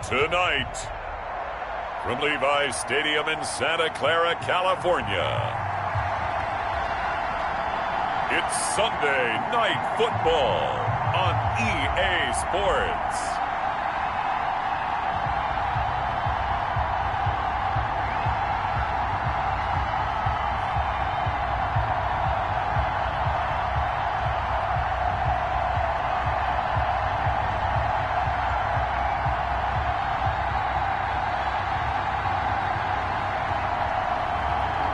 Tonight, from Levi's Stadium in Santa Clara, California, it's Sunday Night Football on EA Sports.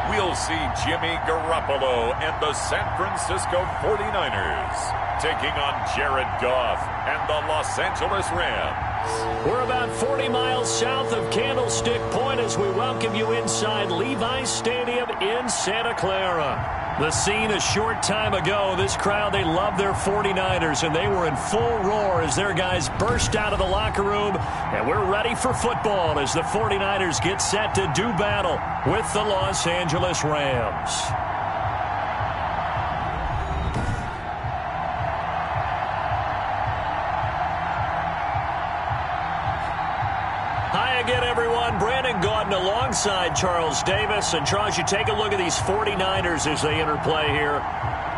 We'll see Jimmy Garoppolo and the San Francisco 49ers taking on Jared Goff and the Los Angeles Rams. We're about 40 miles south of Candlestick Point as we welcome you inside Levi's Stadium in Santa Clara. The scene a short time ago, this crowd, they love their 49ers, and they were in full roar as their guys burst out of the locker room, and we're ready for football as the 49ers get set to do battle with the Los Angeles Rams. Hi again, everyone. Brandon Gaudin alongside Charles Davis. And Charles, you take a look at these 49ers as they interplay here.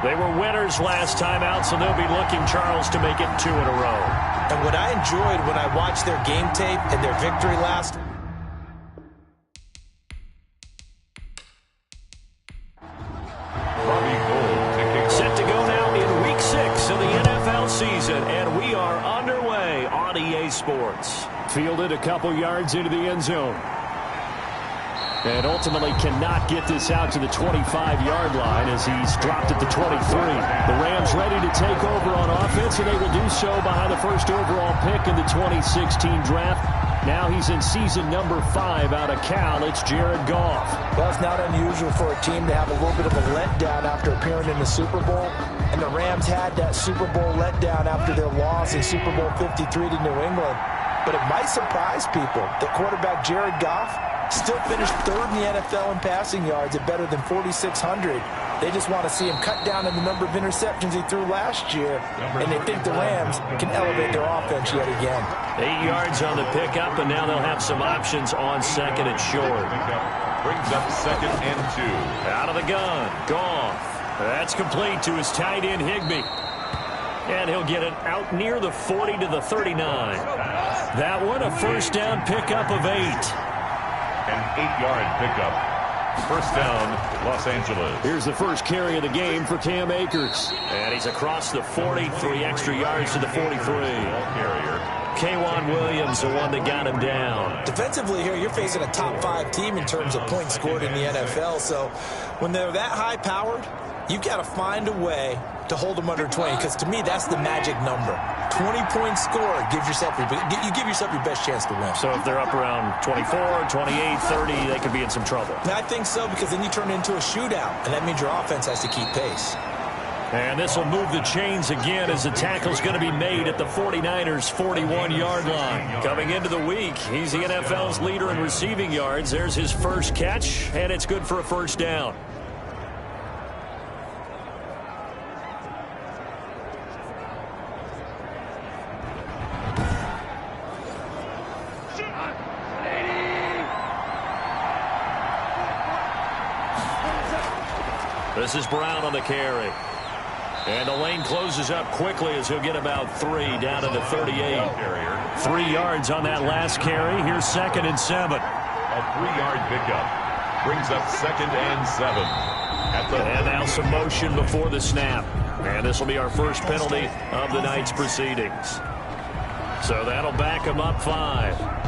They were winners last time out, so they'll be looking, Charles, to make it 2 in a row. And what I enjoyed when I watched their game tape and their victory last set to go now in Week 6 of the NFL season, and we are underway on EA Sports. Fielded a couple yards into the end zone. And ultimately cannot get this out to the 25-yard line as he's dropped at the 23. The Rams ready to take over on offense, and they will do so behind the first overall pick in the 2016 draft. Now he's in season number 5 out of Cal. It's Jared Goff. Well, it's not unusual for a team to have a little bit of a letdown after appearing in the Super Bowl. And the Rams had that Super Bowl letdown after their loss in Super Bowl 53 to New England. But it might surprise people that quarterback Jared Goff still finished 3rd in the NFL in passing yards at better than 4,600. They just want to see him cut down on the number of interceptions he threw last year, and they think the Rams can elevate their offense yet again. 8 yards on the pickup, and now they'll have some options on second and short. Brings up 2nd and 2. Out of the gun, Goff. That's complete to his tight end, Higbee. And he'll get it out near the 40 to the 39. That one, a first down pickup of 8. An 8-yard pickup. First down, Los Angeles. Here's the first carry of the game for Cam Akers. And he's across the 40, 3 extra yards to the 43. Carrier. K'Wan Williams, the one that got him down. Defensively here, you're facing a top 5 team in terms of points scored in the NFL. So when they're that high-powered, you've got to find a way to hold them under 20, because to me, that's the magic number. 20 points scored gives yourself you give yourself your best chance to win. So if they're up around 24, 28, 30, they could be in some trouble. And I think so, because then you turn it into a shootout, and that means your offense has to keep pace. And this will move the chains again as the tackle's going to be made at the 49ers' 41-yard line. Coming into the week, he's the NFL's leader in receiving yards. There's his first catch, and it's good for a first down. This is Brown on the carry. And the lane closes up quickly as he'll get about 3 down to the 38. 3 yards on that last carry. Here's 2nd and 7. A 3-yard pickup. Brings up 2nd and 7. And now some motion before the snap. And this will be our first penalty of the night's proceedings. So that'll back him up 5.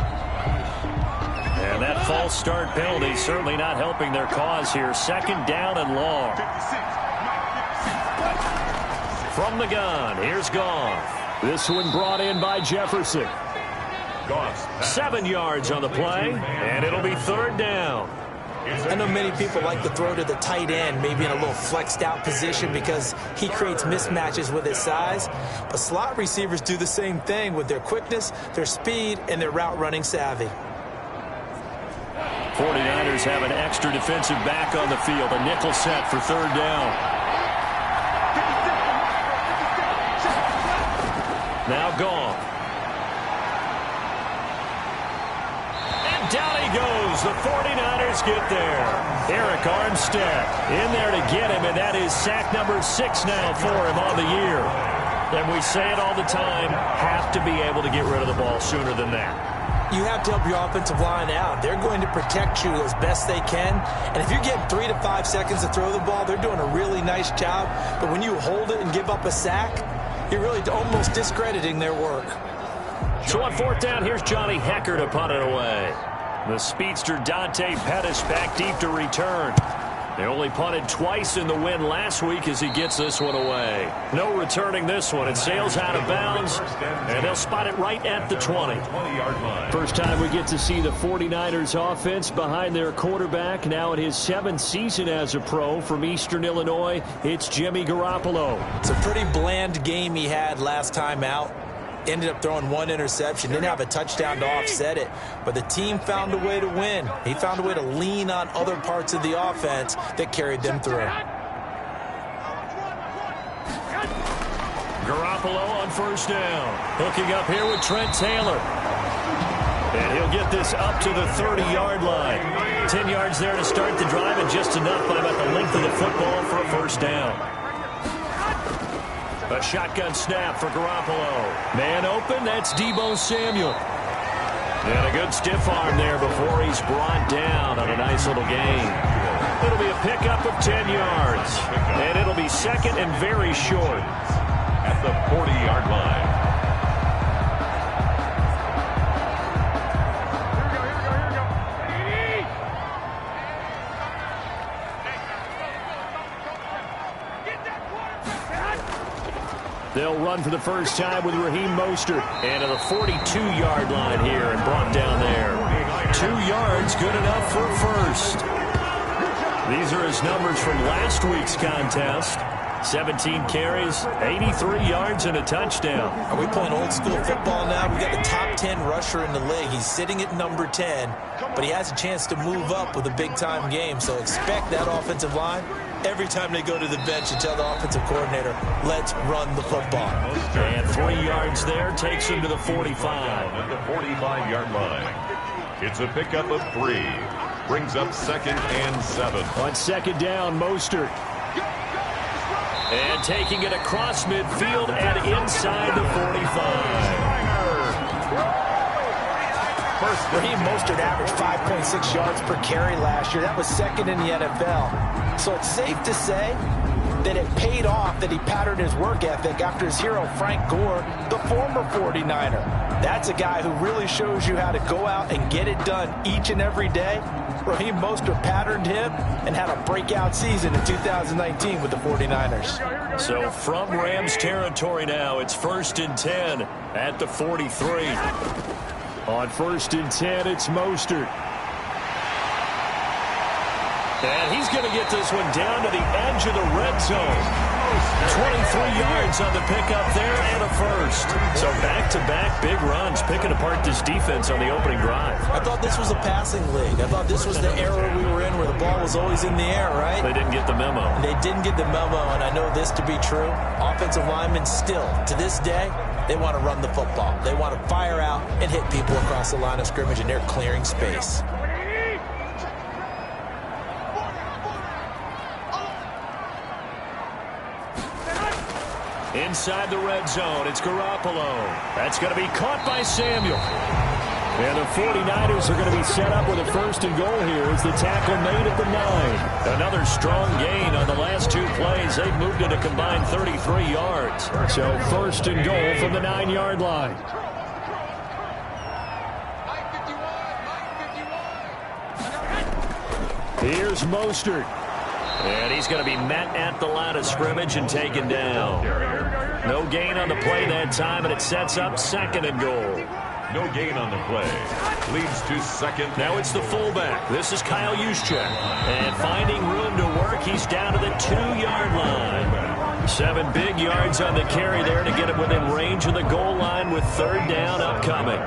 And that false start penalty certainly not helping their cause here. 2nd down and long. From the gun, here's Goff. This one brought in by Jefferson. 7 yards on the play, and it'll be 3rd down. I know many people like to throw to the tight end, maybe in a little flexed out position because he creates mismatches with his size. But slot receivers do the same thing with their quickness, their speed, and their route running savvy. 49ers have an extra defensive back on the field. A nickel set for 3rd down. Now Goff. the 49ers get there. Eric Armstead in there to get him, and that is sack number 6 now for him on the year. And we say it all the time, have to be able to get rid of the ball sooner than that. You have to help your offensive line out. They're going to protect you as best they can. And if you're getting 3 to 5 seconds to throw the ball, they're doing a really nice job. But when you hold it and give up a sack, you're really almost discrediting their work. So on 4th down, here's Johnny Hecker to punt it away. The speedster Dante Pettis back deep to return. They only punted twice in the win last week as he gets this one away. No returning this one. It sails out of bounds, and they'll spot it right at the 20. First time we get to see the 49ers offense behind their quarterback. Now in his 7th season as a pro from Eastern Illinois, it's Jimmy Garoppolo. It's a pretty bland game he had last time out. Ended up throwing 1 interception. Didn't have a touchdown to offset it. But the team found a way to win. He found a way to lean on other parts of the offense that carried them through. Garoppolo on 1st down. Hooking up here with Trent Taylor. And he'll get this up to the 30-yard line. 10 yards there to start the drive, and just enough by about the length of the football for a 1st down. A shotgun snap for Garoppolo. Man open, that's Deebo Samuel. And a good stiff arm there before he's brought down on a nice little gain. It'll be a pickup of 10 yards. And it'll be 2nd and very short. At the 40-yard line. They'll run for the first time with Raheem Mostert. And to the 42-yard line here and brought down there. 2 yards, good enough for a first. These are his numbers from last week's contest. 17 carries, 83 yards, and a touchdown. Are we playing old school football now? We got the top 10 rusher in the league. He's sitting at number 10, but he has a chance to move up with a big-time game. So expect that offensive line every time they go to the bench and tell the offensive coordinator, let's run the football. And 3 yards there takes him to the 45. At the 45-yard line. It's a pickup of 3. Brings up 2nd and 7. On 2nd down, Mostert. And taking it across midfield and inside the 45. First, Raheem Mostert averaged 5.6 yards per carry last year. That was 2nd in the NFL. So it's safe to say that it paid off that he patterned his work ethic after his hero Frank Gore, the former 49er. That's a guy who really shows you how to go out and get it done each and every day. Raheem Mostert patterned him and had a breakout season in 2019 with the 49ers. So from Rams territory now, it's 1st and 10 at the 43. On 1st and 10, it's Mostert. And he's going to get this one down to the edge of the red zone. 23 yards on the pickup there and a first. So back-to-back big runs, picking apart this defense on the opening drive. I thought this was a passing league. I thought this was the era we were in where the ball was always in the air, right? They didn't get the memo. They didn't get the memo, and I know this to be true. Offensive linemen still, to this day, they want to run the football. They want to fire out and hit people across the line of scrimmage, and they're clearing space. Inside the red zone, it's Garoppolo. That's going to be caught by Samuel. And the 49ers are going to be set up with a 1st and goal here as the tackle made at the 9. Another strong gain on the last 2 plays. They've moved it a combined 33 yards. So 1st and goal from the 9-yard line. Here's Mostert. And he's going to be met at the line of scrimmage and taken down. No gain on the play that time, and it sets up 2nd and goal. No gain on the play. Leads to 2nd. Now it's the fullback. This is Kyle Juszczyk. And finding room to work, he's down to the 2-yard line. 7 big yards on the carry there to get him within range of the goal line with 3rd down upcoming.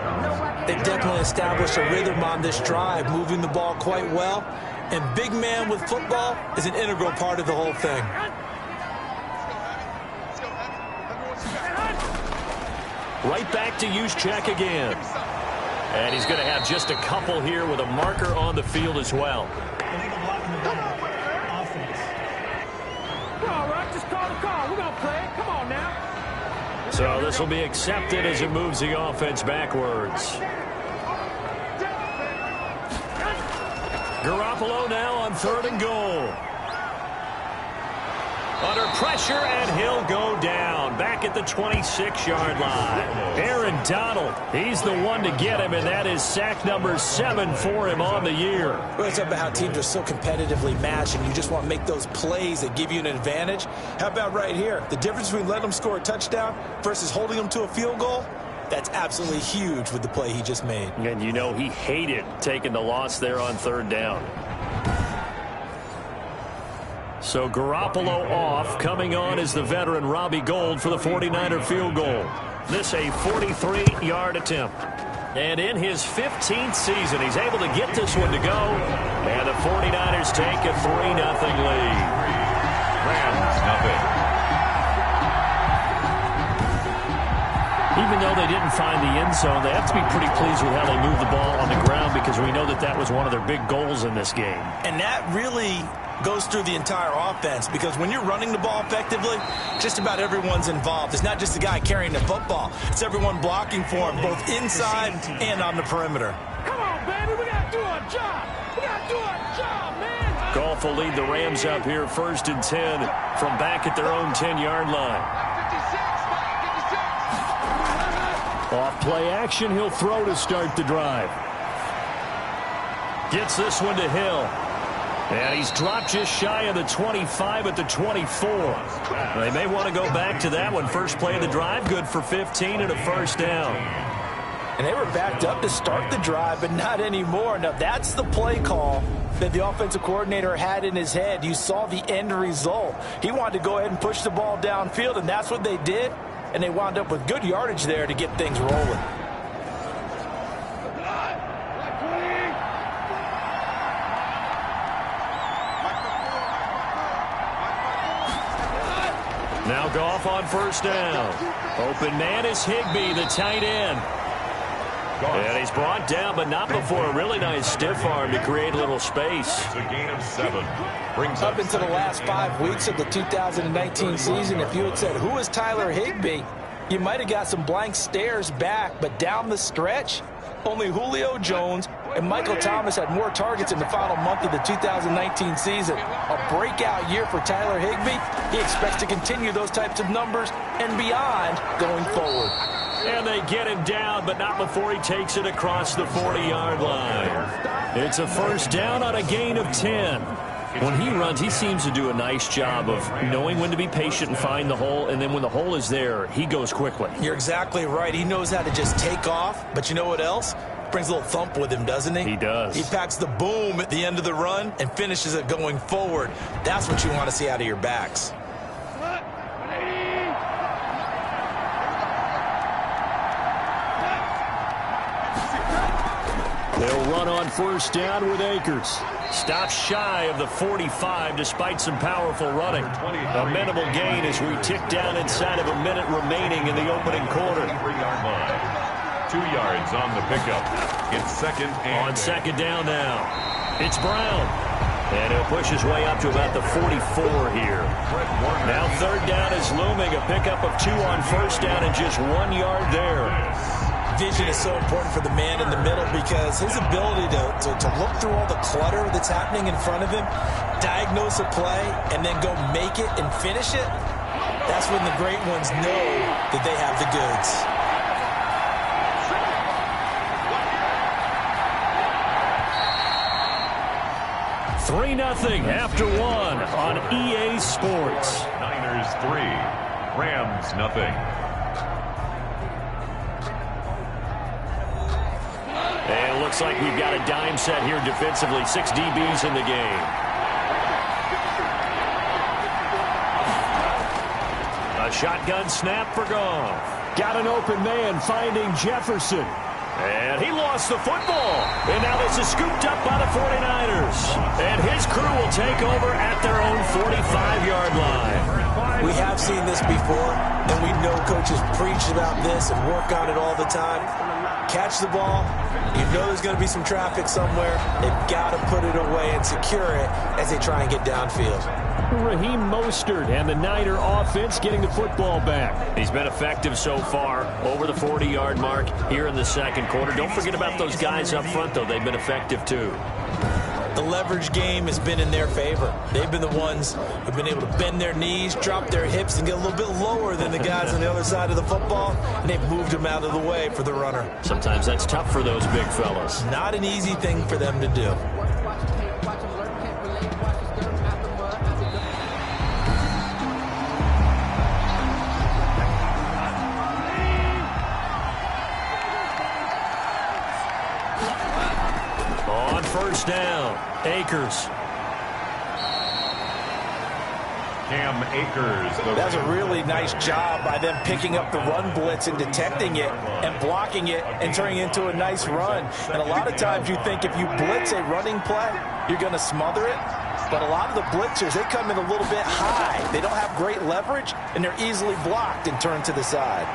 They definitely established a rhythm on this drive, moving the ball quite well. And big man with football is an integral part of the whole thing. Right back to Juszczyk again. And he's going to have just a couple here with a marker on the field as well. All right, just call the call. We're going to play it. Come on now. So this will be accepted as it moves the offense backwards. Garoppolo now on 3rd and goal. Under pressure, and he'll go down. Back at the 26-yard line. Aaron Donald, he's the one to get him, and that is sack number 7 for him on the year. Well, it's about how teams are so competitively matched, and you just want to make those plays that give you an advantage. How about right here? The difference between letting them score a touchdown versus holding them to a field goal? That's absolutely huge with the play he just made. And you know he hated taking the loss there on 3rd down. So Garoppolo off. Coming on is the veteran Robbie Gould for the 49er field goal. This a 43-yard attempt. And in his 15th season, he's able to get this one to go. And the 49ers take a 3-0 lead. Rams nothing. Even though they didn't find the end zone, they have to be pretty pleased with how they moved the ball on the ground, because we know that that was one of their big goals in this game. And that really goes through the entire offense, because when you're running the ball effectively, just about everyone's involved. It's not just the guy carrying the football. It's everyone blocking for him, both inside and on the perimeter. Come on, baby. We got to do our job. We got to do our job, man. Goff will lead the Rams up here 1st and 10 from back at their own 10-yard line. Off play action, he'll throw to start the drive. Gets this one to Hill. And he's dropped just shy of the 25 at the 24. They may want to go back to that one. First play of the drive, good for 15 and a 1st down. And they were backed up to start the drive, but not anymore. Now, that's the play call that the offensive coordinator had in his head. You saw the end result. He wanted to go ahead and push the ball downfield, and that's what they did. And they wound up with good yardage there to get things rolling. Now Goff on 1st down. Open man is Higbee, the tight end. And he's brought down, but not before a really nice stiff arm to create a little space. It's a gain of 7. Brings Up into the last 5 weeks of the 2019 season, if you had said, who is Tyler Higbee, you might have got some blank stares back, but down the stretch, only Julio Jones and Michael Thomas had more targets in the final month of the 2019 season. A breakout year for Tyler Higbee. He expects to continue those types of numbers and beyond going forward. And they get him down, but not before he takes it across the 40-yard line. It's a 1st down on a gain of 10. When he runs, he seems to do a nice job of knowing when to be patient and find the hole, and then when the hole is there, he goes quickly. You're exactly right. He knows how to just take off, but you know what else? Brings a little thump with him, doesn't he? He does. He packs the boom at the end of the run and finishes it going forward. That's what you want to see out of your backs. They'll run on 1st down with Akers. Stops shy of the 45 despite some powerful running. A minimal gain as we tick down inside of a minute remaining in the opening quarter. 3-yard line. 2 yards on the pickup. It's 2nd and on 2nd down now. It's Brown. And he'll push his way up to about the 44 here. Now 3rd down is looming. A pickup of 2 on 1st down and just 1 yard there. Vision is so important for the man in the middle, because his ability to look through all the clutter that's happening in front of him, diagnose a play, and then go make it and finish it, that's when the great ones know that they have the goods. Three 3-0 after 1 on EA Sports. Niners 3, Rams nothing. And it looks like we've got a dime set here defensively. 6 DBs in the game. A shotgun snap for Goff. Got an open man finding Jefferson. And he lost the football. And now this is scooped up by the 49ers. And his crew will take over at their own 45-yard line. We have seen this before. and we know coaches preach about this and work on it all the time. Catch the ball. You know there's going to be some traffic somewhere. They've got to put it away and secure it as they try and get downfield. Raheem Mostert and the Niner offense getting the football back. He's been effective so far, over the 40-yard mark here in the second quarter. Don't forget about those guys up front, though. They've been effective, too. The leverage game has been in their favor. They've been the ones who've been able to bend their knees, drop their hips, and get a little bit lower than the guys on the other side of the football, and they've moved them out of the way for the runner. Sometimes that's tough for those big fellas. Not an easy thing for them to do. First down, Akers. Cam Akers. That's a really nice job by them picking up the run blitz and detecting it and blocking it and turning it into a nice run. And a lot of times you think if you blitz a running play, you're going to smother it. But a lot of the blitzers, they come in a little bit high. They don't have great leverage, and they're easily blocked and turned to the side.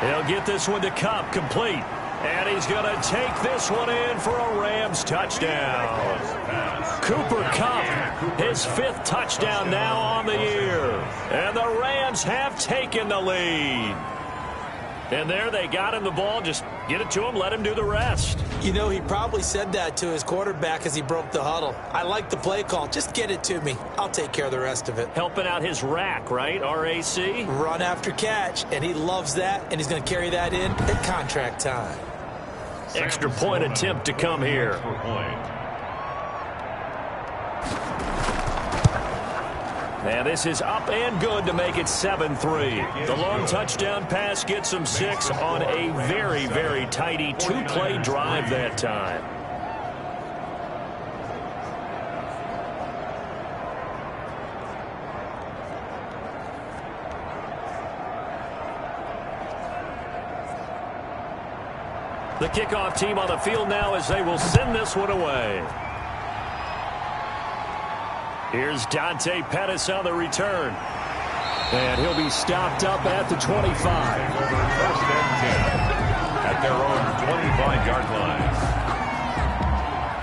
He'll get this one to Kupp, complete. And he's going to take this one in for a Rams touchdown. Cooper Kupp, his 5th touchdown now on the year. And the Rams have taken the lead. And there they got him the ball. Just get it to him, let him do the rest. You know, he probably said that to his quarterback as he broke the huddle. I like the play call. Just get it to me. I'll take care of the rest of it. Helping out his rack, right? RAC? Run after catch, and he loves that, and he's going to carry that in at contract time. Extra point attempt to come here. And this is up and good to make it 7-3. The long touchdown pass gets them 6 on a very, very tidy 2-play drive that time. The kickoff team on the field now as they will send this one away. Here's Dante Pettis on the return. And he'll be stopped up at the 25. First and 10 at their own 25-yard line.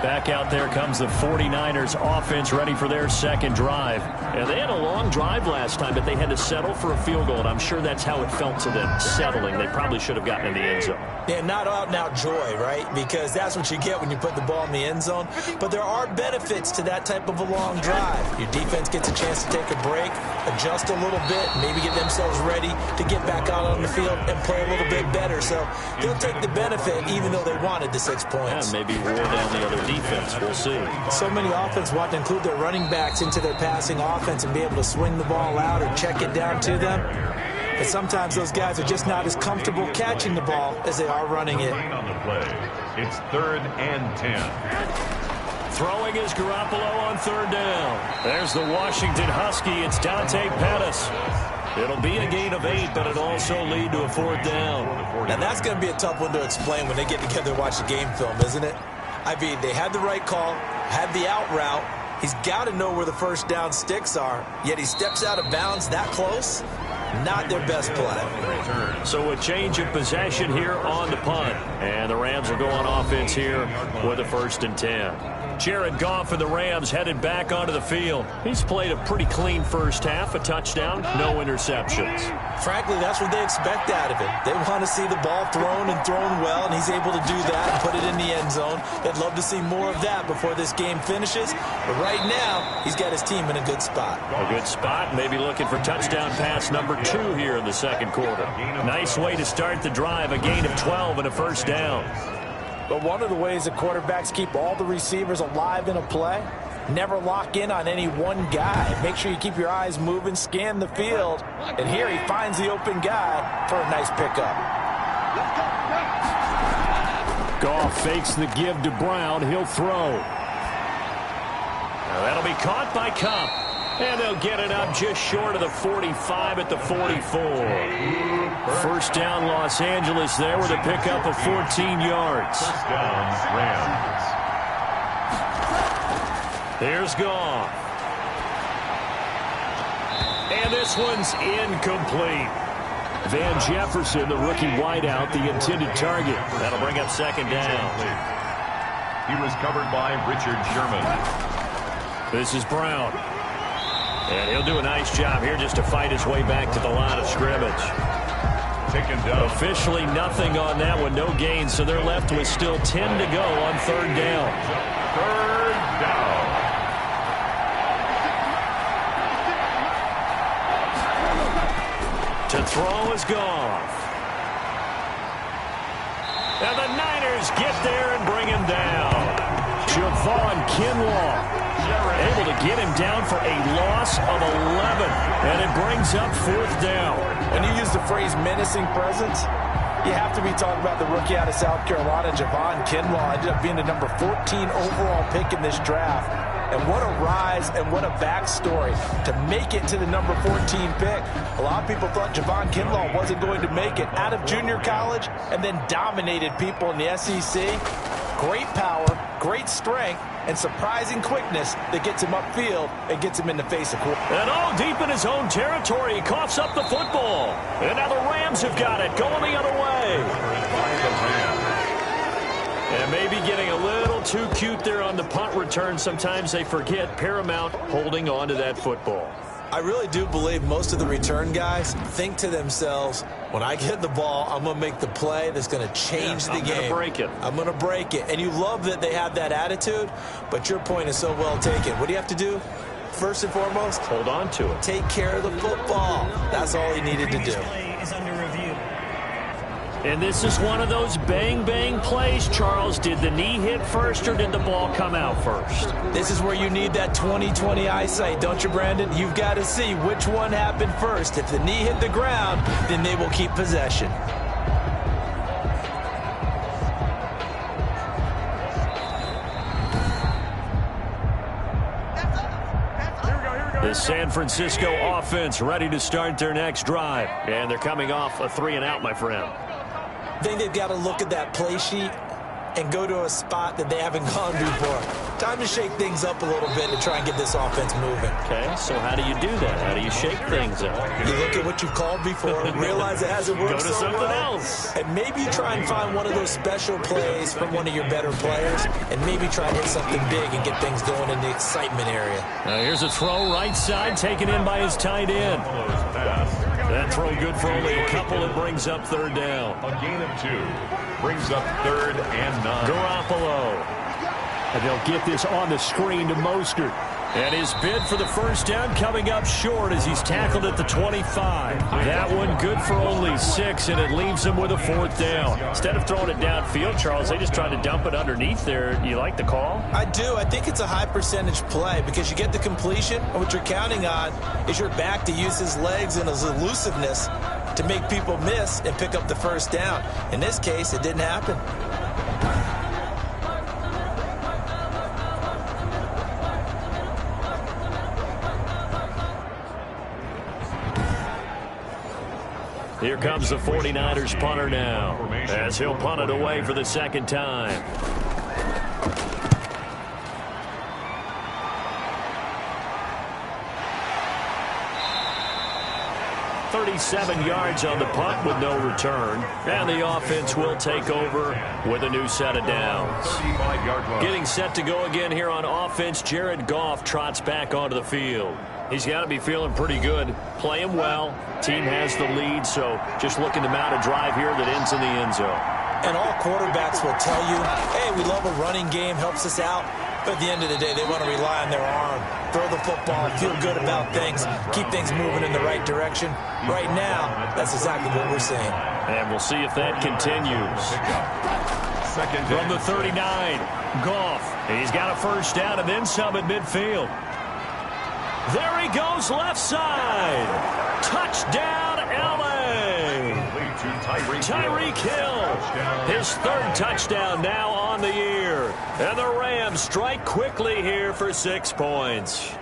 Back out there comes the 49ers offense ready for their second drive. And they had a long drive last time, but they had to settle for a field goal, and I'm sure that's how it felt to them, settling. They probably should have gotten in the end zone. Yeah, not out-and-out joy, right? Because that's what you get when you put the ball in the end zone. But there are benefits to that type of a long drive. Your defense gets a chance to take a break, adjust a little bit, maybe get themselves ready to get back out on the field and play a little bit better. So they'll take the benefit even though they wanted the 6 points. Yeah, maybe wore down the other defense. We'll see. So many offenses want to include their running backs into their passing offense and be able to swing the ball out or check it down to them. But sometimes those guys are just not as comfortable catching the ball as they are running it. On the play, it's 3rd and 10. Throwing is Garoppolo on 3rd down. There's the Washington Husky. It's Dante Pettis. It'll be a gain of 8, but it'll also lead to a 4th down. Now that's going to be a tough one to explain when they get together and watch the game film, isn't it? I mean, they had the right call, had the out route. He's got to know where the first down sticks are, yet he steps out of bounds that close. Not their best play. So a change of possession here on the punt. And the Rams will go on offense here with a 1st and 10. Jared Goff and the Rams headed back onto the field. He's played a pretty clean first half, a touchdown, no interceptions. Frankly, that's what they expect out of him. They want to see the ball thrown and thrown well, and he's able to do that and put it in the end zone. They'd love to see more of that before this game finishes. But right now, he's got his team in a good spot. A good spot, maybe looking for touchdown pass number 2 here in the second quarter. Nice way to start the drive, a gain of 12 and a 1st down. But one of the ways the quarterbacks keep all the receivers alive in a play, never lock in on any one guy. Make sure you keep your eyes moving, scan the field. And here he finds the open guy for a nice pickup. Goff fakes the give to Brown. He'll throw. Now that'll be caught by Kupp. And they'll get it up just short of the 45 at the 44. First down, Los Angeles there with a pickup of 14 yards. First down, Rams. Here's Goff. And this one's incomplete. Van Jefferson, the rookie wideout, the intended target. That'll bring up second down. He was covered by Richard Sherman. This is Brown. And he'll do a nice job here just to fight his way back to the line of scrimmage. Taken down. Officially nothing on that one, no gain, so they're left with still 10 to go on third down. Third down. To throw is Goff. And the Niners get there and bring him down. Javon Kinlaw able to get him down for a loss of 11. And it brings up fourth down. When you use the phrase menacing presence, you have to be talking about the rookie out of South Carolina, Javon Kinlaw. Ended up being the number 14 overall pick in this draft. And what a rise and what a backstory to make it to the number 14 pick. A lot of people thought Javon Kinlaw wasn't going to make it out of junior college and then dominated people in the SEC. Great power, great strength, and surprising quickness that gets him upfield and gets him in the face of quarterback. And all deep in his own territory, he coughs up the football. And now the Rams have got it, going the other way. And maybe getting a little too cute there on the punt return. Sometimes they forget Paramount holding on to that football. I really do believe most of the return guys think to themselves, when I get the ball, I'm going to make the play that's going to change the game. I'm going to break it. I'm going to break it. And you love that they have that attitude, but your point is so well taken. What do you have to do? First and foremost, hold on to it. Take care of the football. That's all he needed to do. Is under review. And this is one of those bang-bang plays, Charles. Did the knee hit first or did the ball come out first? This is where you need that 20/20 eyesight, don't you, Brandon? You've got to see which one happened first. If the knee hit the ground, then they will keep possession. The San Francisco offense ready to start their next drive. And they're coming off a 3-and-out, my friend. I think they've got to look at that play sheet and go to a spot that they haven't gone before. Time to shake things up a little bit to try and get this offense moving. Okay, so how do you do that? How do you shake things up? You look at what you've called before, realize it hasn't worked Go to so something well, else. and maybe you try and find one of those special plays from one of your better players, and maybe try and hit something big and get things going in the excitement area. Now here's a throw right side, taken in by his tight end. That throw good for only a couple. It brings up third down. A gain of 2 brings up 3rd and 9. Garoppolo. And they'll get this on the screen to Mostert. And his bid for the first down coming up short as he's tackled at the 25. That one good for only 6, and it leaves him with a 4th down. Instead of throwing it downfield, Charles, they just tried to dump it underneath there. You like the call? I do. I think it's a high percentage play because you get the completion, and what you're counting on is your back to use his legs and his elusiveness to make people miss and pick up the first down. In this case, it didn't happen. Here comes the 49ers punter now, as he'll punt it away for the second time. .37 yards on the punt with no return. And the offense will take over with a new set of downs. Getting set to go again here on offense, Jared Goff trots back onto the field. He's got to be feeling pretty good, playing well. Team has the lead, so just looking to mount a drive here that ends in the end zone. And all quarterbacks will tell you, hey, we love a running game, helps us out. But at the end of the day, they want to rely on their arm, throw the football, feel good about things, keep things moving in the right direction. Right now, that's exactly what we're seeing. And we'll see if that continues. From the 39, Goff. He's got a first down and then some at midfield. There he goes, left side. Touchdown, L.A. Tyreek Hill. His 3rd touchdown now on the year. And the Rams strike quickly here for 6 points.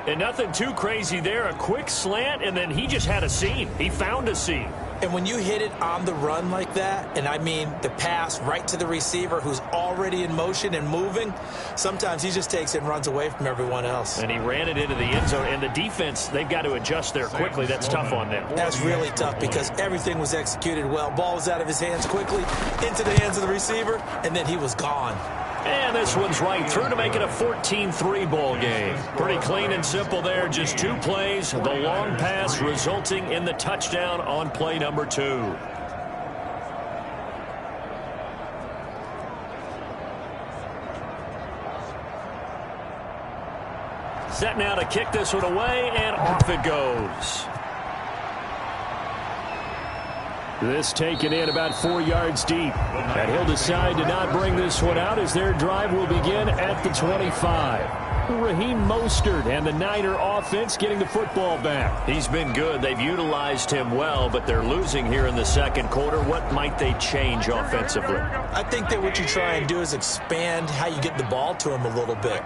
And nothing too crazy there. A quick slant, and then he just had a seam. He found a seam. And when you hit it on the run like that, and I mean the pass right to the receiver who's already in motion and moving, sometimes he just takes it and runs away from everyone else. And he ran it into the end zone, and the defense, they've got to adjust there quickly. That's tough on them. That's really tough because everything was executed well. Ball was out of his hands quickly, into the hands of the receiver, and then he was gone. And this one's right through to make it a 14-3 ball game. Pretty clean and simple there. Just 2 plays. The long pass resulting in the touchdown on play number 2. Set now to kick this one away, and off it goes. This taken in about 4 yards deep. And he'll decide to not bring this one out as their drive will begin at the 25. Raheem Mostert and the Niner offense getting the football back. He's been good. They've utilized him well, but they're losing here in the second quarter. What might they change offensively? I think that what you try and do is expand how you get the ball to him a little bit.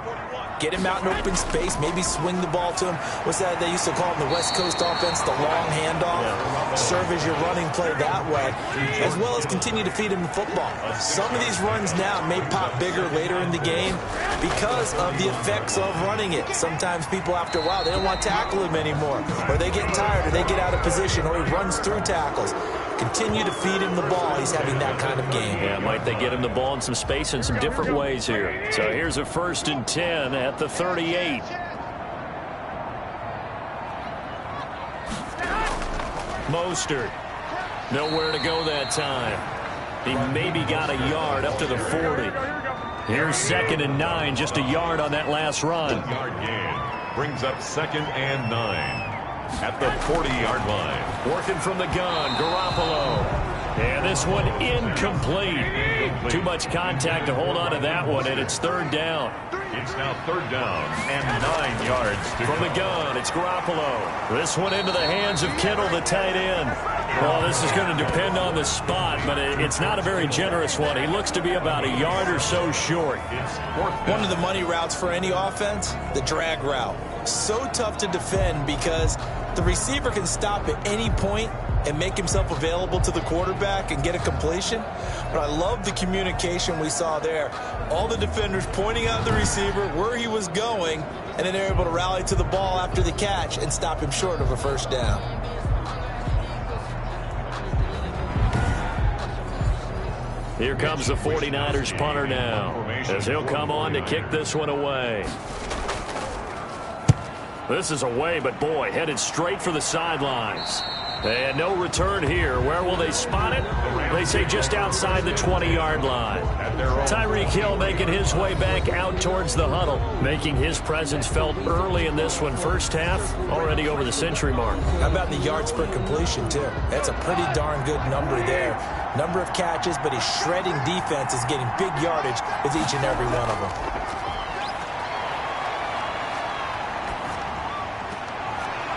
Get him out in open space, maybe swing the ball to him. What's that they used to call in the West Coast offense, the long handoff? Yeah. Serve as your running play that way, as well as continue to feed him the football. Some of these runs now may pop bigger later in the game because of the effects of running it. Sometimes people, after a while, they don't want to tackle him anymore, or they get tired, or they get out of position, or he runs through tackles. Continue to feed him the ball. He's having that kind of game. Yeah, might they get him the ball in some space in some different ways here. So here's a 1st and 10 at the 38. Mostert. Nowhere to go that time. He maybe got a yard up to the 40. Here's 2nd and 9, just a yard on that last run. Yard gain brings up 2nd and 9. At the 40-yard line. Working from the gun, Garoppolo. And this one incomplete. Too much contact to hold on to that one, and it's 3rd down. It's now 3rd down and 9 yards. From the gun, it's Garoppolo. This one into the hands of Kittle, the tight end. Well, this is going to depend on the spot, but it's not a very generous one. He looks to be about a yard or so short. One of the money routes for any offense, the drag route. So tough to defend because the receiver can stop at any point and make himself available to the quarterback and get a completion. But I love the communication we saw there. All the defenders pointing out the receiver, where he was going, and then they're able to rally to the ball after the catch and stop him short of a 1st down. Here comes the 49ers punter now, as he'll come on to kick this one away. This is away, but boy, headed straight for the sidelines. And no return here. Where will they spot it? They say just outside the 20-yard line. Tyreek Hill making his way back out towards the huddle, making his presence felt early in this one. First half, already over the century mark. How about the yards per completion, too? That's a pretty darn good number there. Number of catches, but his shredding defense is getting big yardage with each and every one of them.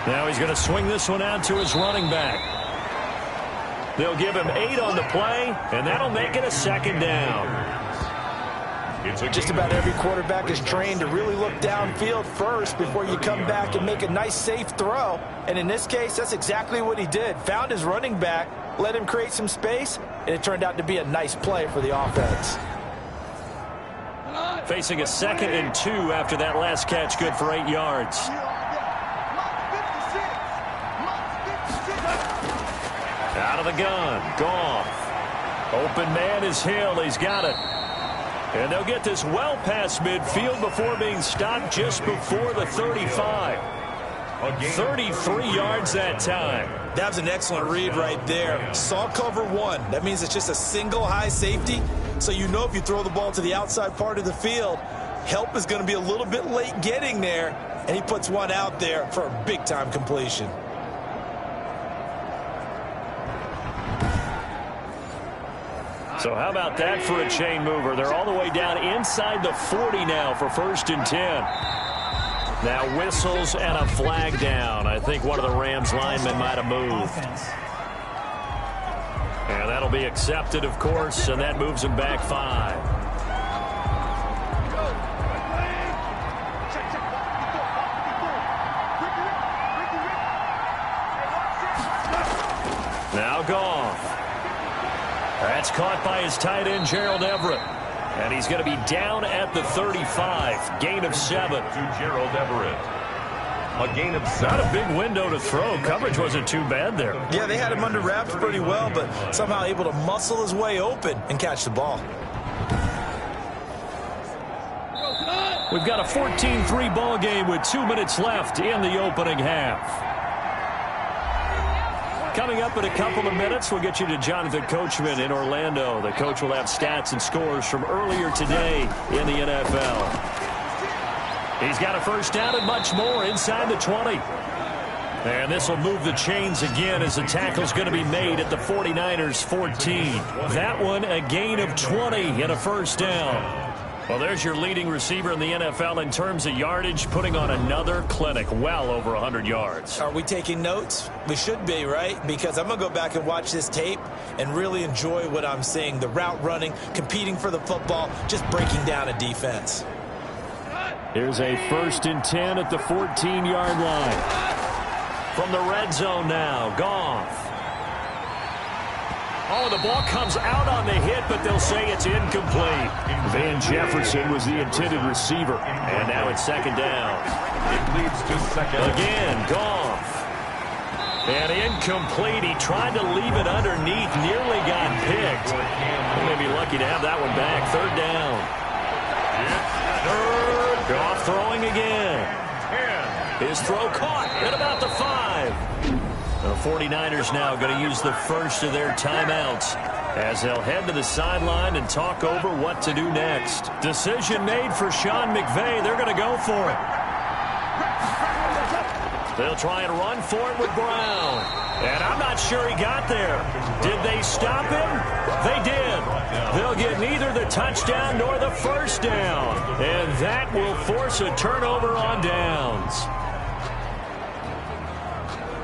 Now he's going to swing this one out to his running back. They'll give him 8 on the play, and that'll make it a 2nd down. Just about every quarterback is trained to really look downfield first before you come back and make a nice, safe throw. And in this case, that's exactly what he did. Found his running back, let him create some space, and it turned out to be a nice play for the offense. Facing a 2nd and 2 after that last catch, good for 8 yards. Out of the gun, Goff. Open man is Hill. He's got it. And they'll get this well past midfield before being stopped just before the 35. 33 yards that time. That was an excellent read right there. Saw cover 1. That means it's just a single high safety. So you know if you throw the ball to the outside part of the field, help is going to be a little bit late getting there. And he puts one out there for a big-time completion. So how about that for a chain mover? They're all the way down inside the 40 now for 1st and 10. Now whistles and a flag down. I think one of the Rams linemen might have moved. And that'll be accepted, of course, and that moves him back 5. Now Goff. That's caught by his tight end, Gerald Everett. And he's going to be down at the 35. Gain of 7. To Gerald Everett. A gain of 7. Not a big window to throw. Coverage wasn't too bad there. Yeah, they had him under wraps pretty well, but somehow able to muscle his way open and catch the ball. We've got a 14-3 ball game with 2 minutes left in the opening half. Coming up in a couple of minutes, we'll get you to Jonathan Coachman in Orlando. The coach will have stats and scores from earlier today in the NFL. He's got a first down and much more inside the 20. And this will move the chains again as the tackle's going to be made at the 49ers 14. That one a gain of 20 and a first down. Well, there's your leading receiver in the NFL in terms of yardage, putting on another clinic, well over 100 yards. Are we taking notes? We should be, right? Because I'm going to go back and watch this tape and really enjoy what I'm seeing. The route running, competing for the football, just breaking down a defense. Here's a 1st and 10 at the 14-yard line. From the red zone now, Goff. Oh, the ball comes out on the hit, but they'll say it's incomplete. Van Jefferson was the intended receiver. And now it's 2nd down. It leads to 2nd. Again, Goff. And incomplete. He tried to leave it underneath. Nearly got picked. He may be lucky to have that one back. 3rd down. Goff throwing again. His throw caught at about the 5. The 49ers now going to use the first of their timeouts as they'll head to the sideline and talk over what to do next. Decision made for Sean McVay. They're going to go for it. They'll try and run for it with Brown. And I'm not sure he got there. Did they stop him? They did. They'll get neither the touchdown nor the first down. And that will force a turnover on downs.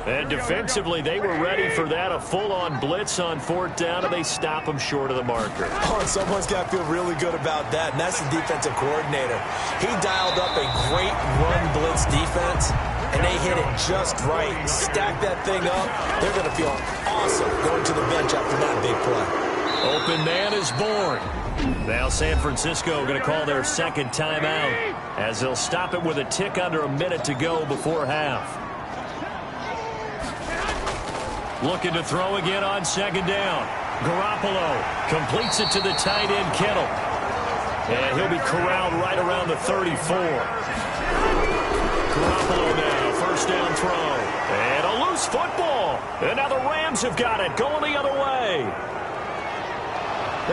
And defensively, they were ready for that, a full-on blitz on 4th down, and they stop them short of the marker. Oh, and someone's got to feel really good about that, and that's the defensive coordinator. He dialed up a great run-blitz defense, and they hit it just right. Stack that thing up. They're going to feel awesome going to the bench after that big play. Open man is born. Now San Francisco going to call their 2nd timeout as they'll stop it with a tick under a minute to go before half. Looking to throw again on 2nd down. Garoppolo completes it to the tight end, Kittle. And he'll be corralled right around the 34. Garoppolo now, 1st down throw. And a loose football. And now the Rams have got it, going the other way.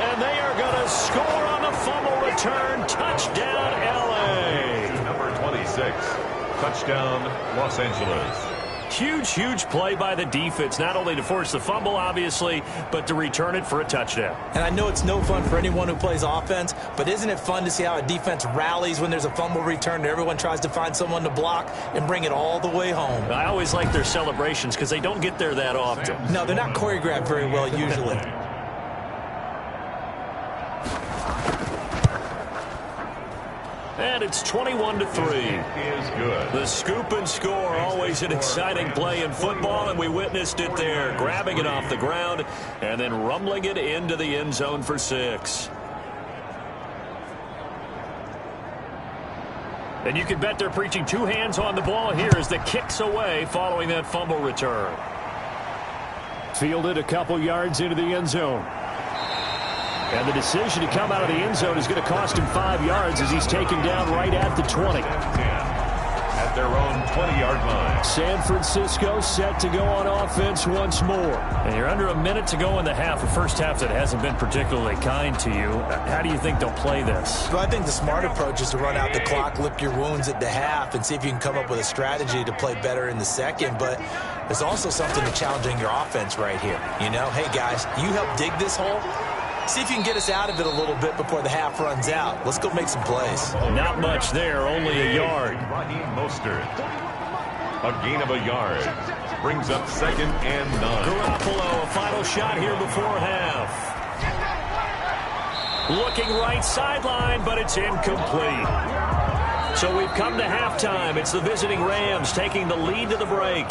And they are going to score on the fumble return. Touchdown, L.A. Number 26, touchdown, Los Angeles. Huge play by the defense, not only to force the fumble, obviously, but to return it for a touchdown. And I know it's no fun for anyone who plays offense, but isn't it fun to see how a defense rallies when there's a fumble return and everyone tries to find someone to block and bring it all the way home? I always like their celebrations because they don't get there that often. No, they're not choreographed very well usually. And it's 21-3. Is good. The scoop and score, always an exciting play in football, and we witnessed it there, grabbing it off the ground and then rumbling it into the end zone for 6. And you can bet they're preaching 2 hands on the ball here as the kick's away following that fumble return. Fielded a couple yards into the end zone. And the decision to come out of the end zone is going to cost him 5 yards as he's taken down right at the 20. At their own 20-yard line. San Francisco set to go on offense once more. And you're under a minute to go in the half, a first half that hasn't been particularly kind to you. How do you think they'll play this? Well, I think the smart approach is to run out the clock, lick your wounds at the half, and see if you can come up with a strategy to play better in the second. But there's also something to challenging your offense right here. You know, hey, guys, you help dig this hole. See if you can get us out of it a little bit before the half runs out. Let's go make some plays. Not much there, only a yard. Raheem Mostert. A gain of a yard. Brings up 2nd and 9. Garoppolo, a final shot here before half. Looking right sideline, but it's incomplete. So we've come to halftime. It's the visiting Rams taking the lead to the break.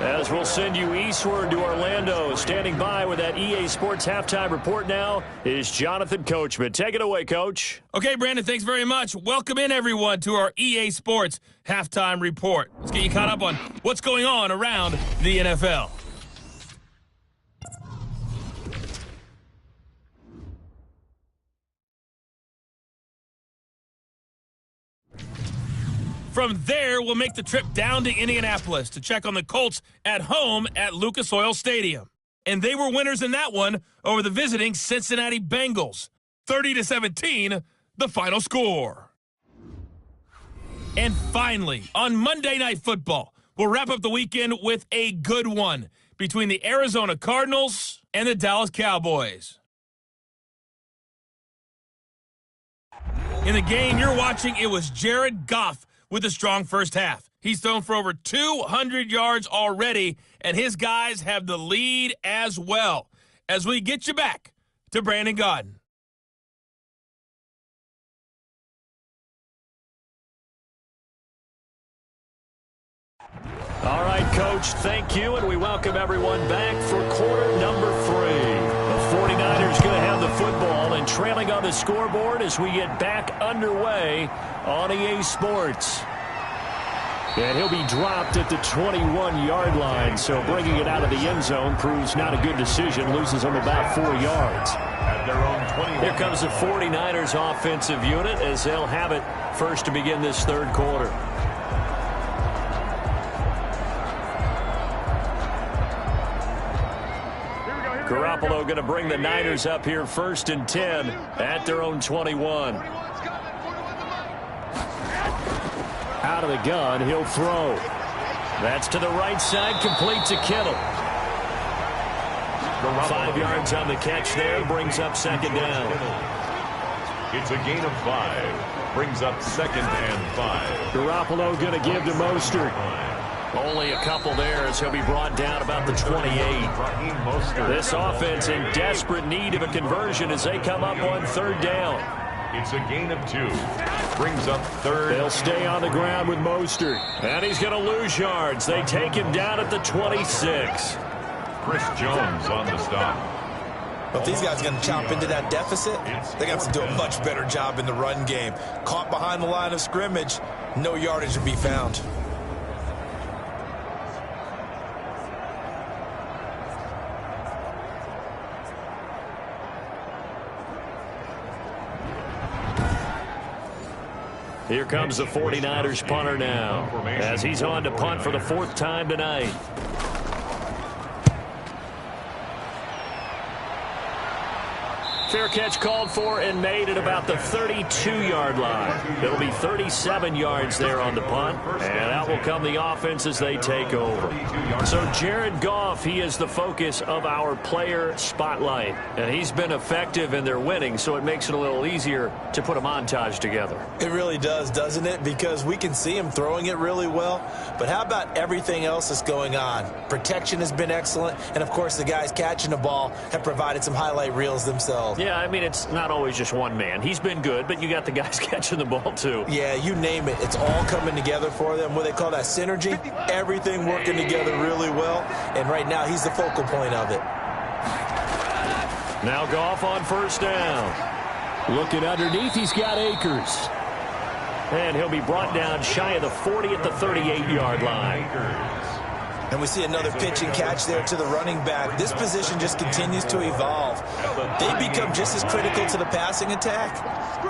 As we'll send you eastward to Orlando. Standing by with that EA Sports halftime report now is Jonathan Coachman. Take it away, Coach. Okay, Brandon, thanks very much. Welcome in, everyone, to our EA Sports halftime report. Let's get you caught up on what's going on around the NFL. From there, we'll make the trip down to Indianapolis to check on the Colts at home at Lucas Oil Stadium. And they were winners in that one over the visiting Cincinnati Bengals. 30-17, the final score. And finally, on Monday Night Football, we'll wrap up the weekend with a good one between the Arizona Cardinals and the Dallas Cowboys. In the game you're watching, it was Jared Goff with a strong first half. He's thrown for over 200 yards already, and his guys have the lead as well. As we get you back to Brandon Gaudin. All right, Coach, thank you, and we welcome everyone back for quarter number 3. The 49ers going to have the football and trailing on the scoreboard as we get back underway on EA Sports. And he'll be dropped at the 21-yard line, so bringing it out of the end zone proves not a good decision, loses him about 4 yards. At their own 21. Here comes the 49ers offensive unit as they'll have it first to begin this third quarter. Garoppolo going to bring the Niners up here first and 10 at their own 21. Out of the gun, he'll throw. That's to the right side, complete to Kittle. 5 yards on the catch there, brings up second down. It's a gain of 5, brings up second and 5. Garoppolo going to give to Mostert. Only a couple there as he'll be brought down about the 28. This offense in desperate need of a conversion as they come up on third down. It's a gain of 2. Brings up third. They'll stay on the ground with Mostert. And he's going to lose yards. They take him down at the 26. Chris Jones on the stop. But if these guys are going to chomp into that deficit, they're going to have to do a much better job in the run game. Caught behind the line of scrimmage, no yardage to be found. Here comes the 49ers punter now as he's on to punt for the 4th time tonight. Fair catch called for and made at about the 32-yard line. It'll be 37 yards there on the punt, and out will come the offense as they take over. So Jared Goff, he is the focus of our player spotlight, and he's been effective in their winning, so it makes it a little easier to put a montage together. It really does, doesn't it? Because we can see him throwing it really well, but how about everything else that's going on? Protection has been excellent, and of course the guys catching the ball have provided some highlight reels themselves. Yeah, I mean, it's not always just one man. He's been good, but you got the guys catching the ball, too. Yeah, you name it. It's all coming together for them. What they call that synergy. Everything working together really well. And right now, he's the focal point of it. Now Goff on first down. Looking underneath, he's got Akers. And he'll be brought down shy of the 40 at the 38-yard line. And we see another pitch and catch there to the running back. This position just continues to evolve. They become just as critical to the passing attack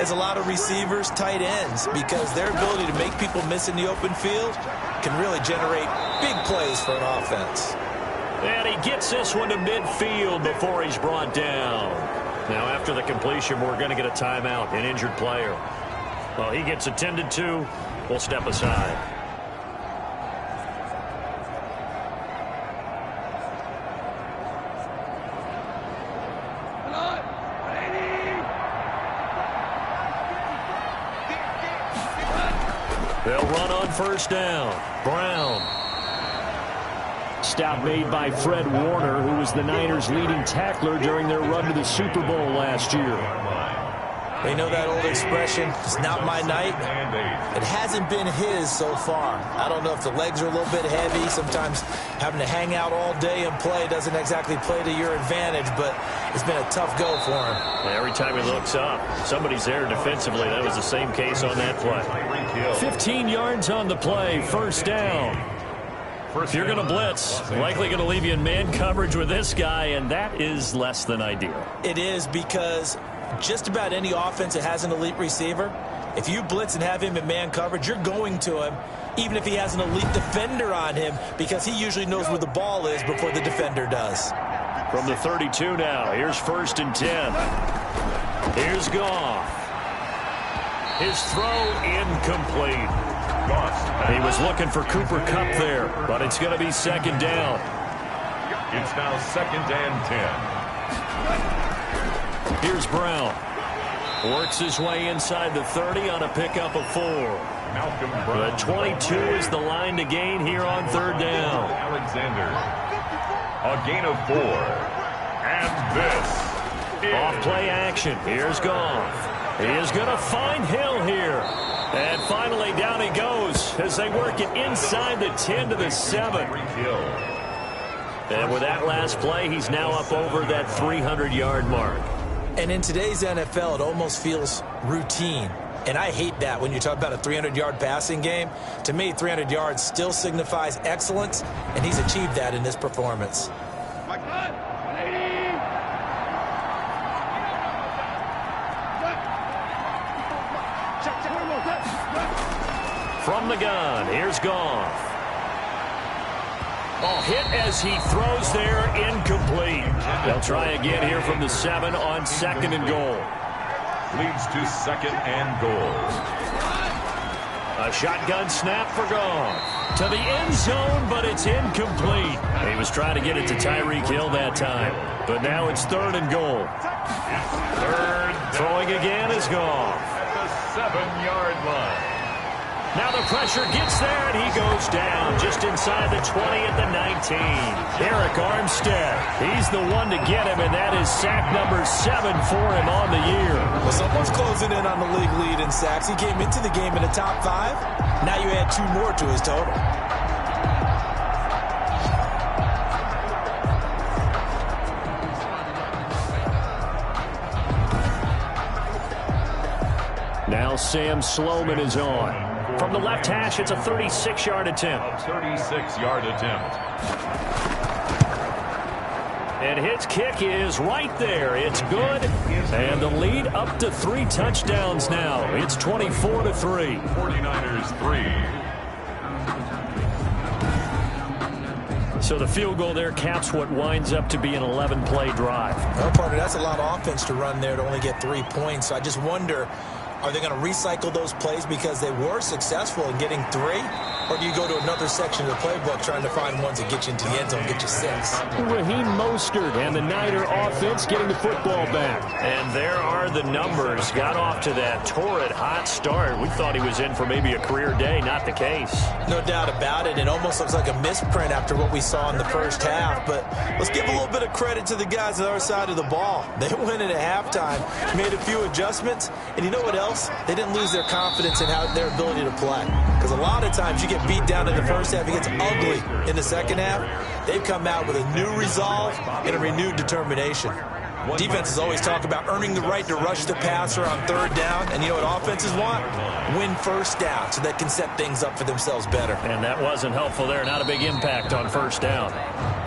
as a lot of receivers, tight ends, because their ability to make people miss in the open field can really generate big plays for an offense. And he gets this one to midfield before he's brought down. Now, after the completion, we're going to get a timeout, an injured player. Well, he gets attended to. We'll step aside. They'll run on first down. Brown. Stop made by Fred Warner, who was the Niners' leading tackler during their run to the Super Bowl last year. You know that old expression, it's not my night? It hasn't been his so far. I don't know if the legs are a little bit heavy. Sometimes having to hang out all day and play doesn't exactly play to your advantage, but it's been a tough go for him. Every time he looks up, somebody's there defensively. That was the same case on that play. 15 yards on the play, first down. If you're going to blitz, likely going to leave you in man coverage with this guy, and that is less than ideal. It is, because just about any offense that has an elite receiver, if you blitz and have him in man coverage, you're going to him, even if he has an elite defender on him, because he usually knows where the ball is before the defender does. From the 32 now, here's 1st and 10. Here's Goff. His throw incomplete. He was looking for Cooper Kupp there, but it's going to be 2nd down. It's now 2nd and 10. Here's Brown. Works his way inside the 30 on a pickup of 4. The 22 is the line to gain here on 3rd down. Alexander. A gain of 4. And this is off play action. Here's Goff. He is going to find Hill here. And finally down he goes as they work it inside the 10 to the 7. And with that last play, he's now up over that 300-yard mark. And in today's NFL, it almost feels routine. And I hate that when you talk about a 300-yard passing game. To me, 300 yards still signifies excellence, and he's achieved that in this performance. From the gun, here's Goff. Oh, hit as he throws there, incomplete. They'll try again here from the 7 on 2nd and goal. Leads to 2nd and goal. A shotgun snap for Goff. To the end zone, but it's incomplete. He was trying to get it to Tyreek Hill that time. But now it's 3rd and goal. It's 3rd. Throwing again is Goff. At the 7-yard line. Now the pressure gets there, and he goes down just inside the 20 at the 19. Eric Armstead, he's the one to get him, and that is sack number 7 for him on the year. Well, someone's closing in on the league lead in sacks. He came into the game in the top 5. Now you add 2 more to his total. Now Sam Sloman is on. From the left hash, it's a 36-yard attempt. A 36-yard attempt. And his kick is right there. It's good. And the lead up to 3 touchdowns now. It's 24-3. 49ers 3. So the field goal there caps what winds up to be an 11-play drive. Well, partner, that's a lot of offense to run there to only get 3 points. So I just wonder, are they going to recycle those plays because they were successful in getting 3? Or do you go to another section of the playbook trying to find ones that get you into the end zone, get you 6? Raheem Mostert and the Niner offense getting the football back. And there are the numbers. Got off to that torrid hot start. We thought he was in for maybe a career day. Not the case. No doubt about it. It almost looks like a misprint after what we saw in the first half. But let's give a little bit of credit to the guys on the other side of the ball. They went in at halftime, made a few adjustments, and you know what else? They didn't lose their confidence in their ability to play. Because a lot of times you get beat down in the first half, it gets ugly in the second half. They've come out with a new resolve and a renewed determination. Defenses always talk about earning the right to rush the passer on 3rd down, and you know what offenses want? Win 1st down so they can set things up for themselves better. And that wasn't helpful there. Not a big impact on 1st down.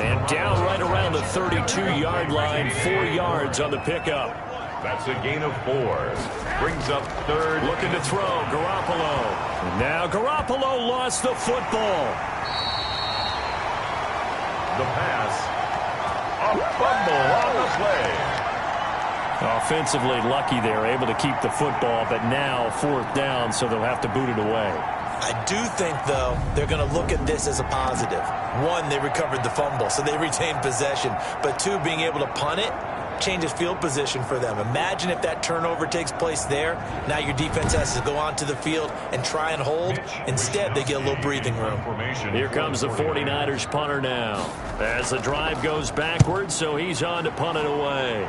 And down right around the 32-yard line, 4 yards on the pickup. That's a gain of 4. Brings up 3rd. Looking to throw, Garoppolo. Now Garoppolo lost the football. The pass. A fumble on the play. Offensively lucky they're able to keep the football, but now 4th down, so they'll have to boot it away. I do think, though, they're going to look at this as a positive. 1, they recovered the fumble, so they retained possession. But 2, being able to punt it changes field position for them. Imagine if that turnover takes place there. Now your defense has to go onto the field and try and hold. Instead, they get a little breathing room. Here comes the 49ers punter now. As the drive goes backwards, so he's on to punt it away.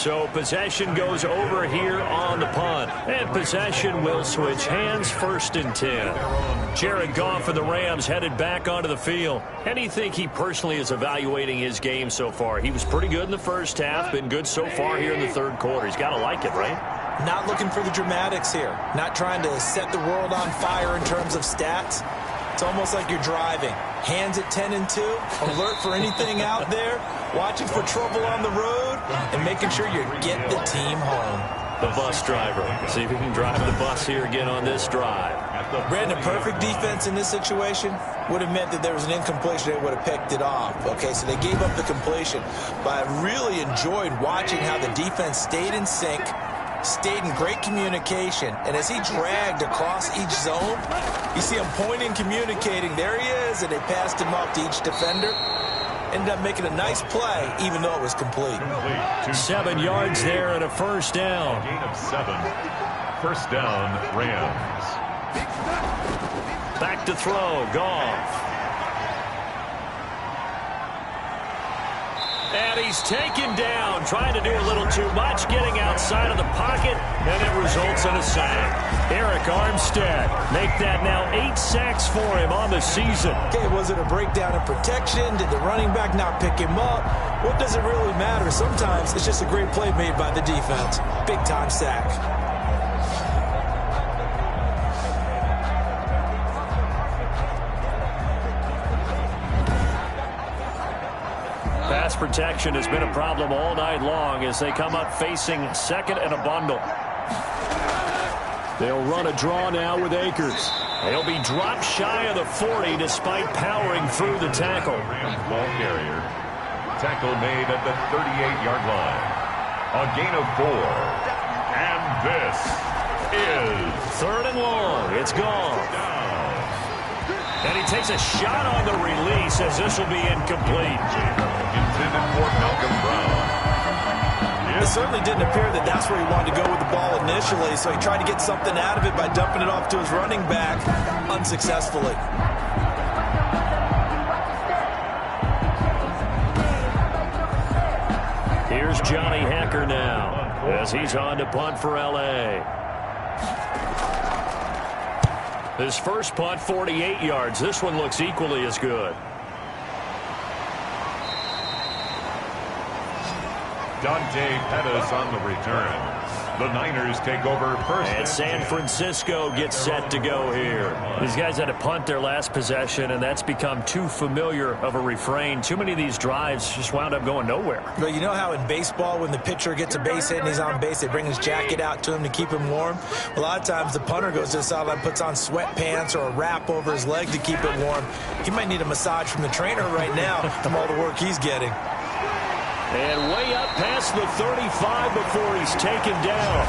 So possession goes over here on the punt. And possession will switch hands, 1st and 10. Jared Goff and the Rams headed back onto the field. How do you think he personally is evaluating his game so far? He was pretty good in the first half, been good so far here in the 3rd quarter. He's got to like it, right? Not looking for the dramatics here. Not trying to set the world on fire in terms of stats. It's almost like you're driving. Hands at 10 and 2, alert for anything out there, watching for trouble on the road, and making sure you get the team home. The bus driver. See if he can drive the bus here again on this drive. Brandon, perfect defense in this situation would have meant that there was an incompletion. They would have picked it off. Okay, so they gave up the completion. But I really enjoyed watching how the defense stayed in sync, stayed in great communication, and as he dragged across each zone, you see him pointing, communicating. There he is, and they passed him off to each defender. Ended up making a nice play, even though it was complete. 7 yards there and a 1st down. Gain of 7. 1st down, Rams. Back to throw, Goff. And he's taken down, trying to do a little too much, getting outside of the pocket, and it results in a sack. Eric Armstead make that now 8 sacks for him on the season. Okay, was it a breakdown in protection? Did the running back not pick him up? What does it really matter? Sometimes it's just a great play made by the defense. Big-time sack. Pass protection has been a problem all night long as they come up facing 2nd and a bundle. They'll run a draw now with Akers. They'll be dropped shy of the 40 despite powering through the tackle. Ball carrier. Tackle made at the 38-yard line. A gain of 4. And this is 3rd and long. It's gone. And he takes a shot on the release as this will be incomplete. Intended for Malcolm Brown. It certainly didn't appear that that's where he wanted to go with the ball initially, so he tried to get something out of it by dumping it off to his running back unsuccessfully. Here's Johnny Hacker now as he's on to punt for L.A. His first punt, 48 yards. This one looks equally as good. Dante Pettis on the return. The Niners take over first. And San Francisco gets set to go here. These guys had to punt their last possession, and that's become too familiar of a refrain. Too many of these drives just wound up going nowhere. But you know how in baseball, when the pitcher gets a base hit and he's on base, they bring his jacket out to him to keep him warm? A lot of times the punter goes to the sideline, puts on sweatpants or a wrap over his leg to keep it warm. He might need a massage from the trainer right now from all the work he's getting. And way up past the 35 before he's taken down.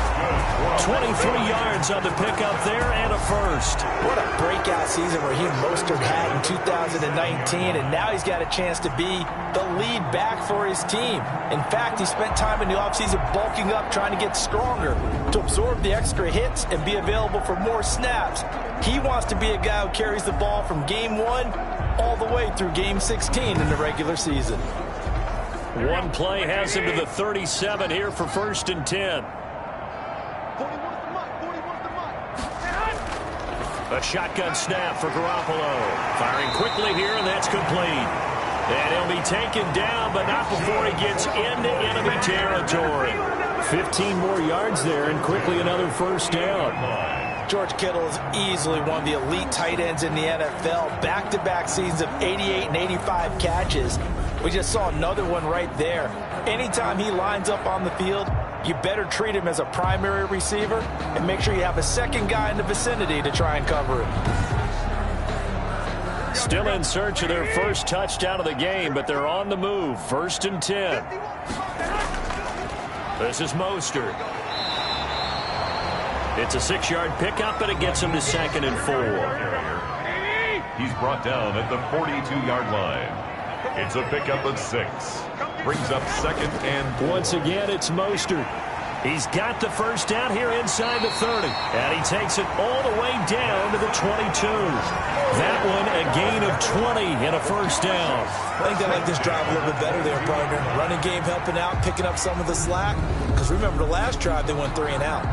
23 yards on the pickup there and a first. What a breakout season Raheem Mostert had in 2019, and now he's got a chance to be the lead back for his team. In fact, he spent time in the offseason bulking up, trying to get stronger to absorb the extra hits and be available for more snaps. He wants to be a guy who carries the ball from game 1 all the way through game 16 in the regular season. One play has him to the 37 here for 1st and 10. A shotgun snap for Garoppolo. Firing quickly here, and that's complete. And he'll be taken down, but not before he gets into enemy territory. 15 more yards there, and quickly another 1st down. George Kittle is easily one of the elite tight ends in the NFL. Back-to-back seasons of 88 and 85 catches. We just saw another one right there. Anytime he lines up on the field, you better treat him as a primary receiver and make sure you have a second guy in the vicinity to try and cover him. Still in search of their first touchdown of the game, but they're on the move. 1st and 10. This is Mostert. It's a 6-yard pickup, but it gets him to 2nd and 4. He's brought down at the 42-yard line. It's a pickup of 6. Brings up 2nd and 4. Once again, it's Mostert. He's got the first down here inside the 30. And he takes it all the way down to the 22. That one a gain of 20 and a first down. I think they like this drive a little bit better there, partner. Running game helping out, picking up some of the slack. Because remember, the last drive they went 3 and out.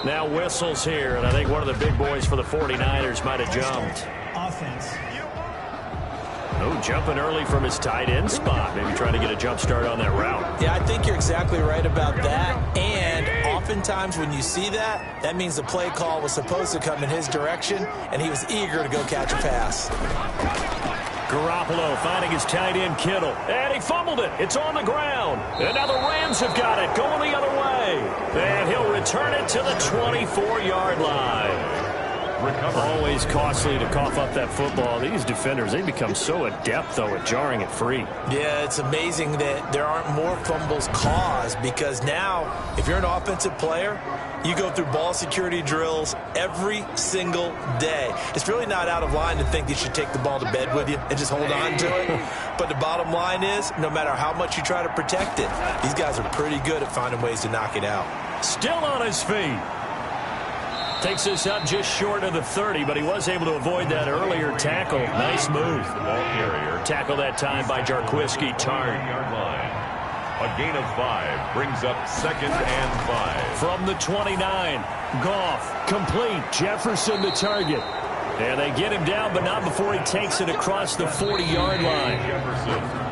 Now whistles here, and I think one of the big boys for the 49ers might have jumped. Offense. Oh, jumping early from his tight end spot. Maybe trying to get a jump start on that route. Yeah, I think you're exactly right about that. And oftentimes when you see that, that means the play call was supposed to come in his direction, and he was eager to go catch a pass. Garoppolo finding his tight end Kittle. And he fumbled it. It's on the ground. And now the Rams have got it going the other way. And he'll return it to the 24-yard line. Always costly to cough up that football. These defenders, they become so adept, though, at jarring it free. Yeah, it's amazing that there aren't more fumbles caused because now, if you're an offensive player, you go through ball security drills every single day. It's really not out of line to think you should take the ball to bed with you and just hold on to it. But the bottom line is, no matter how much you try to protect it, these guys are pretty good at finding ways to knock it out. Still on his feet. Takes this up just short of the 30, but he was able to avoid that earlier tackle. Nice move. Tackle that time by Jarquiski Tartt. A gain of 5 brings up 2nd and 5. From the 29, Goff, complete. Jefferson the target. And they get him down, but not before he takes it across the 40-yard line. Jefferson.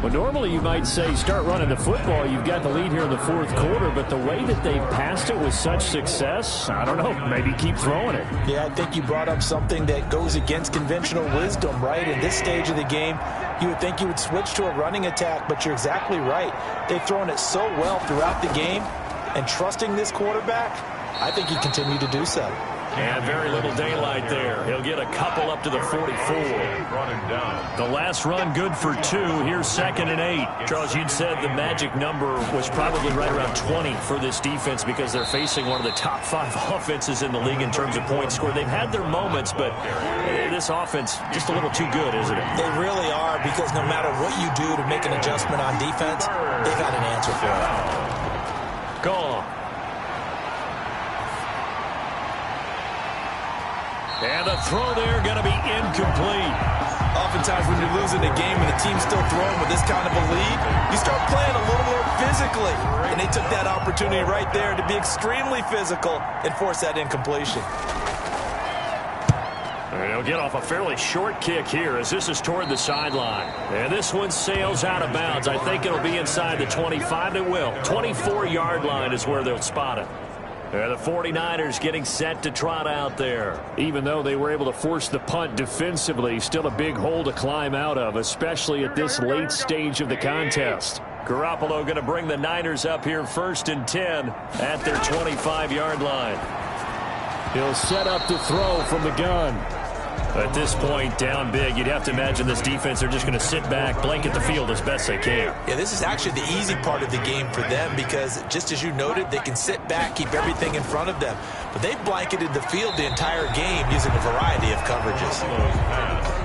Well, normally you might say start running the football. You've got the lead here in the 4th quarter, but the way that they've passed it with such success, I don't know, maybe keep throwing it. Yeah, I think you brought up something that goes against conventional wisdom, right? In this stage of the game, you would think you would switch to a running attack, but you're exactly right. They've thrown it so well throughout the game, and trusting this quarterback, I think he continued to do so. And very little daylight there. He'll get a couple up to the 44. The last run good for 2. Here's 2nd and 8. Charles, you'd said the magic number was probably right around 20 for this defense because they're facing one of the top 5 offenses in the league in terms of points scored. They've had their moments, but this offense just a little too good, isn't it? They really are, because no matter what you do to make an adjustment on defense, they got an answer for it. Gone. And the throw there going to be incomplete. Oftentimes when you're losing a game and the team's still throwing with this kind of a lead, you start playing a little more physically. And they took that opportunity right there to be extremely physical and force that incompletion. And he'll get off a fairly short kick here as this is toward the sideline. And this one sails out of bounds. I think it'll be inside the 25. It will. 24-yard line is where they'll spot it. The 49ers getting set to trot out there. Even though they were able to force the punt defensively, still a big hole to climb out of, especially at this late stage of the contest. Garoppolo going to bring the Niners up here 1st and 10 at their 25-yard line. He'll set up to throw from the gun. At this point, down big, you'd have to imagine this defense, they're just going to sit back, blanket the field as best they can. Yeah, this is actually the easy part of the game for them because, just as you noted, they can sit back, keep everything in front of them. But they've blanketed the field the entire game using a variety of coverages.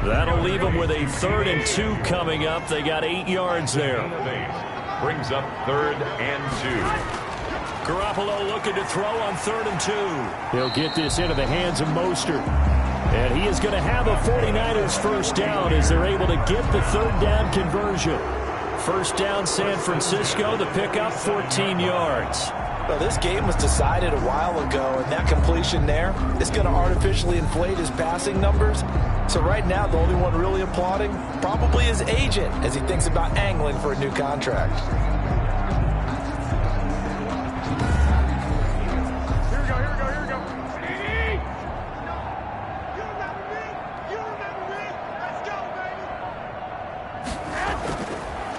That'll leave them with a 3rd and 2 coming up. They got 8 yards there. Brings up 3rd and 2. Garoppolo looking to throw on 3rd and 2. He'll get this into the hands of Mostert. And he is going to have a 49ers first down as they're able to get the 3rd down conversion. First down, San Francisco. The pickup, 14 yards. Well, this game was decided a while ago, and that completion there is going to artificially inflate his passing numbers. So right now, the only one really applauding probably his agent as he thinks about angling for a new contract.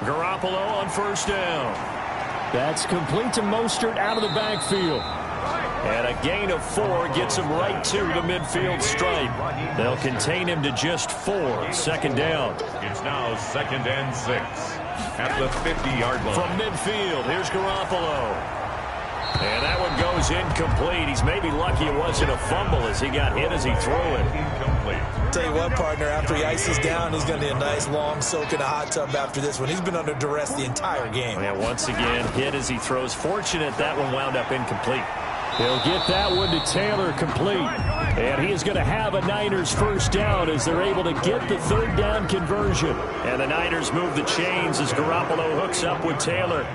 Garoppolo on first down. That's complete to Mostert out of the backfield. And a gain of 4 gets him right to the midfield stripe. They'll contain him to just 4. 2nd down. It's now 2nd and 6. at the 50-yard line. From midfield, here's Garoppolo. And that one goes incomplete. He's maybe lucky it wasn't a fumble as he got hit as he threw it. Incomplete. Tell you what, partner, after he ices down, he's going to need a nice long soak in a hot tub after this one. He's been under duress the entire game. And once again, hit as he throws. Fortunate that one wound up incomplete. He'll get that one to Taylor complete. And he is going to have a Niners first down as they're able to get the third down conversion. And the Niners move the chains as Garoppolo hooks up with Taylor.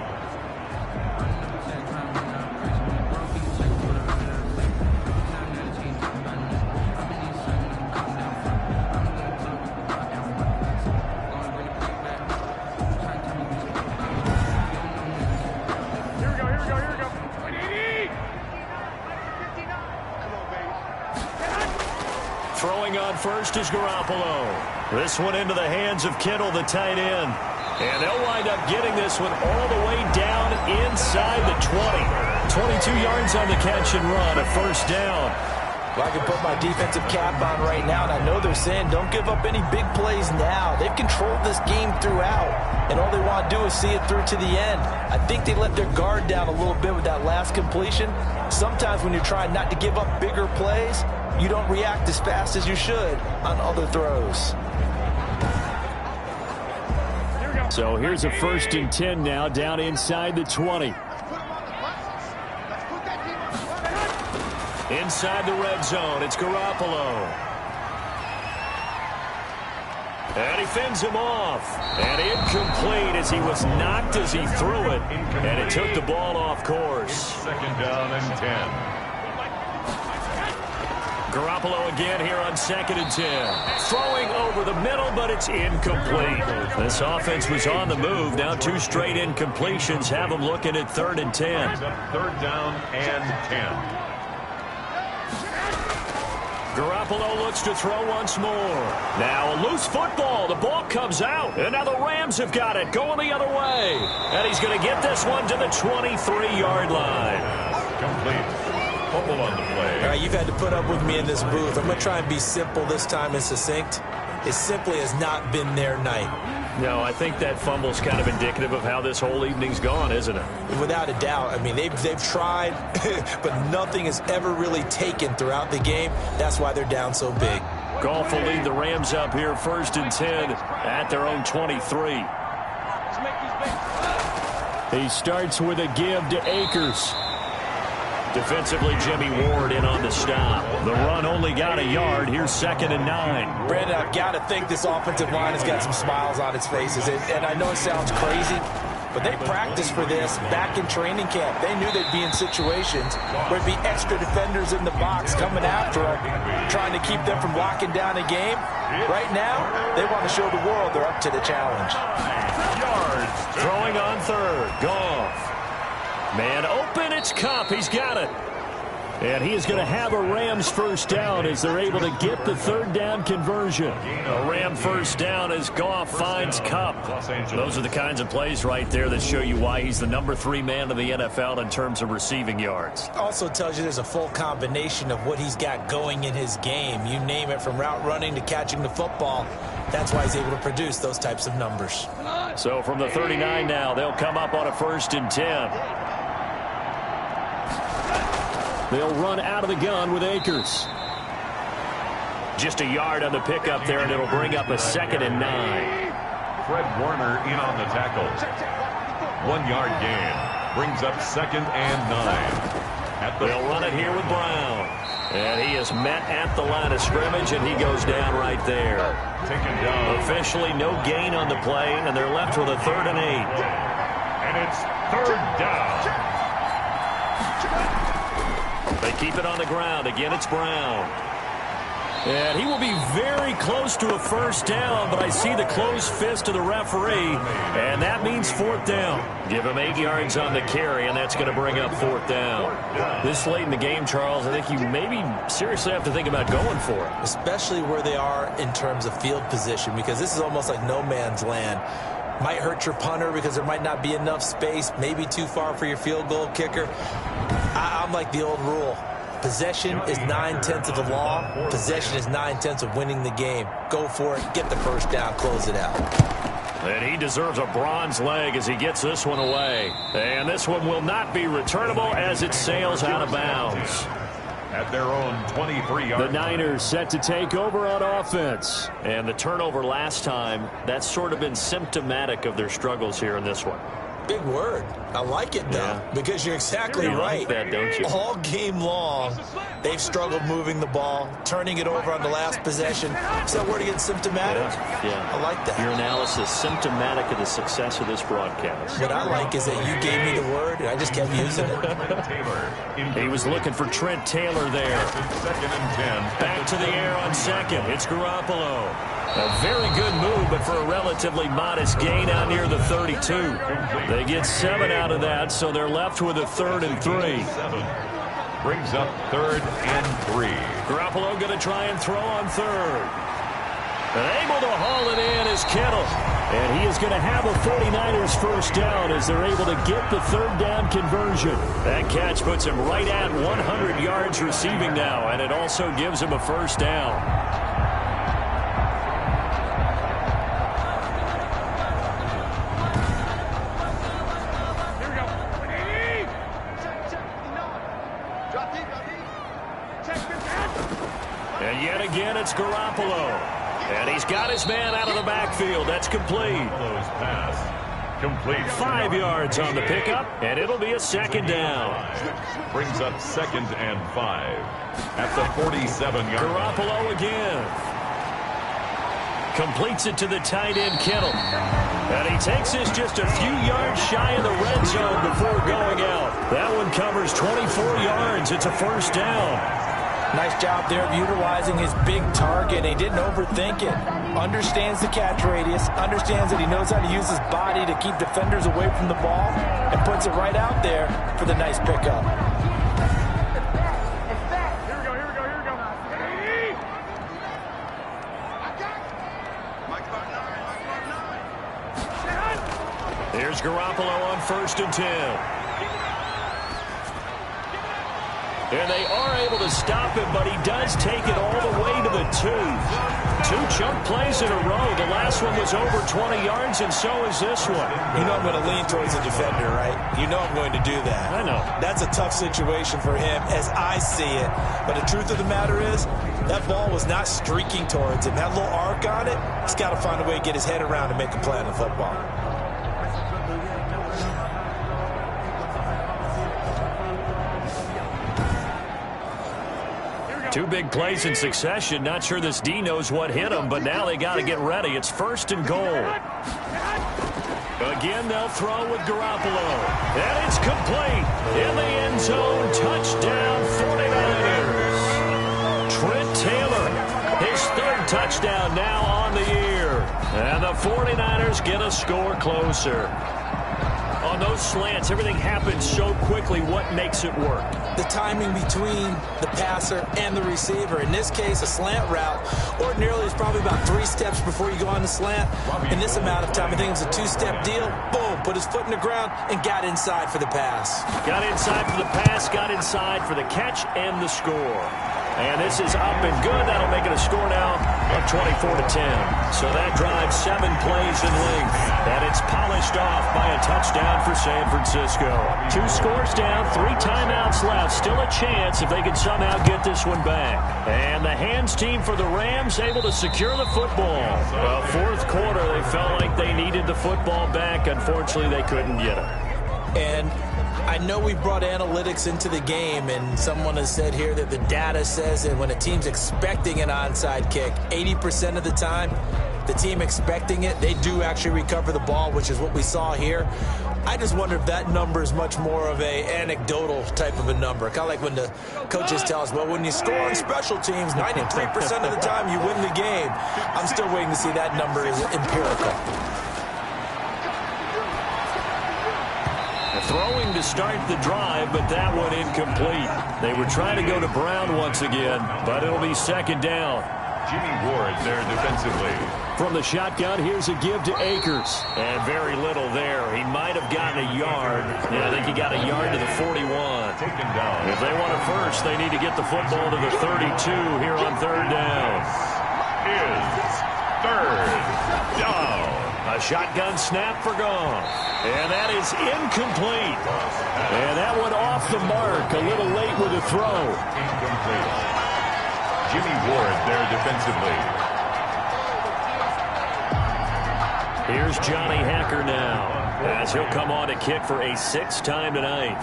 Throwing on first is Garoppolo. This one into the hands of Kittle, the tight end. And they'll wind up getting this one all the way down inside the 20. 22 yards on the catch and run, a first down. Well, I can put my defensive cap on right now, and I know they're saying don't give up any big plays now. They've controlled this game throughout, and all they want to do is see it through to the end. I think they let their guard down a little bit with that last completion. Sometimes when you're trying not to give up bigger plays, you don't react as fast as you should on other throws. So here's a 1st and 10 now, down inside the 20. Inside the red zone, it's Garoppolo. And he fends him off. And incomplete as he was knocked as he threw it. And it took the ball off course. 2nd down and 10. Garoppolo again here on 2nd and 10. Throwing over the middle, but it's incomplete. This offense was on the move. Now 2 straight incompletions have them looking at 3rd and 10. 3rd down and 10. Garoppolo looks to throw once more. Now a loose football. The ball comes out. And now the Rams have got it. Going the other way. And he's going to get this one to the 23-yard line. Complete. Fumble on the play. All right, you've had to put up with me in this booth. I'm going to try and be simple this time and succinct. It simply has not been their night. No, I think that fumble's kind of indicative of how this whole evening's gone, isn't it? Without a doubt. I mean, they've tried, but nothing has ever really taken throughout the game. That's why they're down so big. Goff will lead the Rams up here 1st and 10 at their own 23. He starts with a give to Akers. Defensively, Jimmy Ward in on the stop. The run only got a yard. Here's 2nd and 9. Brandon, I've got to think this offensive line has got some smiles on its faces. And I know it sounds crazy, but they practiced for this back in training camp. They knew they'd be in situations where it'd be extra defenders in the box coming after them, trying to keep them from locking down a game. Right now, they want to show the world they're up to the challenge. Yards. Throwing on 3rd. Goff. Man open, it's Cup. He's got it. And he is going to have a Rams first down as they're able to get the 3rd down conversion. A Ram first down as Goff finds Cup. Those are the kinds of plays right there that show you why he's the number 3 man in the NFL in terms of receiving yards. Also tells you there's a full combination of what he's got going in his game. You name it, from route running to catching the football. That's why he's able to produce those types of numbers. So from the 39 now, they'll come up on a 1st and 10. They'll run out of the gun with Akers. Just a yard on the pickup there, and it'll bring up a 2nd and 9. Fred Warner in on the tackle. 1-yard gain. Brings up 2nd and 9. They'll run it here with Brown. And he is met at the line of scrimmage, and he goes down right there. Taken down. Officially no gain on the play, and they're left with a 3rd and 8. And it's 3rd down. They keep it on the ground. Again, it's Brown. And he will be very close to a first down, but I see the closed fist of the referee, and that means 4th down. Give him 8 yards on the carry, and that's going to bring up 4th down. This late in the game, Charles, I think you maybe seriously have to think about going for it. Especially where they are in terms of field position, because this is almost like no man's land. Might hurt your punter because there might not be enough space, maybe too far for your field goal kicker. I'm like the old rule. Possession is 9/10 of the law. Possession is 9/10 of winning the game. Go for it. Get the first down. Close it out. And he deserves a bronze leg as he gets this one away. And this one will not be returnable as it sails out of bounds. At their own 23-yard. The Niners set to take over on offense. And the turnover last time, that's sort of been symptomatic of their struggles here in this one. Big word. I like it, though, because you're exactly right. Like that, don't you? All game long, they've struggled moving the ball, turning it over on the last possession. Is that word again, symptomatic? Yeah. I like that. Your analysis, symptomatic of the success of this broadcast. What I like is that you gave me the word, and I just kept using it. He was looking for Trent Taylor there. Second and 10. Back to the air on second. It's Garoppolo. A very good move, but for a relatively modest gain out near the 32. They get 7 out of that, so they're left with a 3rd and 3. Brings up 3rd and 3. Garoppolo going to try and throw on 3rd. And able to haul it in is Kittle. And he is going to have a 49ers first down as they're able to get the 3rd down conversion. That catch puts him right at 100 yards receiving now, and it also gives him a first down. And yet again, it's Garoppolo. And he's got his man out of the backfield. That's complete. Pass. Complete. 5 yards on the pickup, and it'll be a 2nd down. Brings up 2nd and 5. At the 47-yard. Garoppolo again. Completes it to the tight end, Kittle. And he takes this just a few yards shy of the red zone before going out. That one covers 24 yards. It's a first down. Nice job there of utilizing his big target. He didn't overthink it. Understands the catch radius. Understands that he knows how to use his body to keep defenders away from the ball. And puts it right out there for the nice pickup. Here's Garoppolo on 1st and 10. And they are able to stop him, but he does take it all the way to the 2. 2 chunk plays in a row. The last one was over 20 yards, and so is this one. You know I'm going to lean towards the defender, right? You know I'm going to do that. I know. That's a tough situation for him as I see it. But the truth of the matter is, that ball was not streaking towards him. That little arc on it, he's got to find a way to get his head around and make a play on the football. Two big plays in succession. Not sure this D knows what hit him, but now they got to get ready. It's 1st and goal. Again, they'll throw with Garoppolo. And it's complete. In the end zone, touchdown 49ers. Trent Taylor, his 3rd touchdown now on the year. And the 49ers get a score closer. On those slants, everything happens so quickly. What makes it work? The timing between the passer and the receiver. In this case, a slant route ordinarily is probably about 3 steps before you go on the slant. In this amount of time, I think it was a 2-step deal. Boom, put his foot in the ground and got inside for the pass. Got inside for the pass, got inside for the catch and the score. And this is up and good. That'll make it a score now of 24-10. So that drives 7 plays in length. And it's polished off by a touchdown for San Francisco. 2 scores down, 3 timeouts left. Still a chance if they can somehow get this one back. And the hands team for the Rams able to secure the football. 4th quarter, they felt like they needed the football back. Unfortunately, they couldn't get it. And I know we brought analytics into the game, and someone has said here that the data says that when a team's expecting an onside kick, 80% of the time, the team expecting it, they do actually recover the ball, which is what we saw here. I just wonder if that number is much more of a anecdotal type of a number. Kind of like when the coaches tell us, well, when you score on special teams, 93% of the time you win the game. I'm still waiting to see that number is empirical. Throwing to start the drive, but that one incomplete. They were trying to go to Brown once again, but it'll be 2nd down. Jimmy Ward there defensively. From the shotgun, here's a give to Akers. And very little there. He might have gotten a yard. Yeah, I think he got a yard to the 41. Taken down. If they want it first, they need to get the football to the 32 here on 3rd down. Is 3rd down. A shotgun snap for Goff. And that is incomplete. And that went off the mark. A little late with the throw. Incomplete. Jimmy Ward there defensively. Here's Johnny Hacker now, as he'll come on to kick for a 6th time tonight.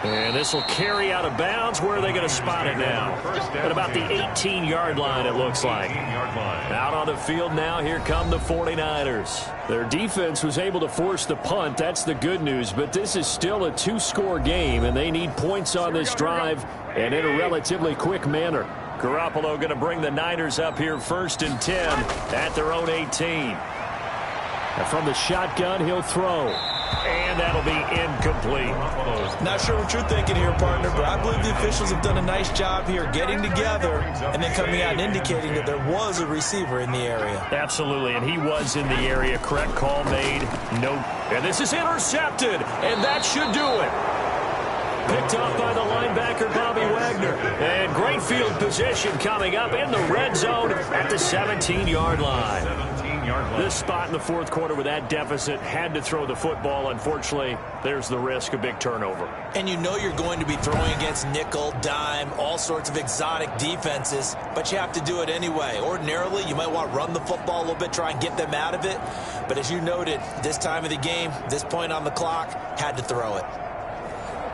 And this will carry out of bounds. Where are they going to spot it now? At about the 18-yard line, it looks like. Out on the field now, here come the 49ers. Their defense was able to force the punt. That's the good news. But this is still a 2-score game, and they need points on this drive and in a relatively quick manner. Garoppolo going to bring the Niners up here 1st and 10 at their own 18. And from the shotgun, he'll throw. And that'll be incomplete. Not sure what you're thinking here, partner, but I believe the officials have done a nice job here getting together and then coming out and indicating that there was a receiver in the area. Absolutely, and he was in the area. Correct call made. No. And this is intercepted, and that should do it. Picked up by the linebacker, Bobby Wagner. And great field position coming up in the red zone at the 17-yard line. This spot in the 4th quarter with that deficit, had to throw the football. Unfortunately, there's the risk of big turnover. And you know you're going to be throwing against nickel, dime, all sorts of exotic defenses, but you have to do it anyway. Ordinarily, you might want to run the football a little bit, try and get them out of it. But as you noted, this time of the game, this point on the clock, had to throw it.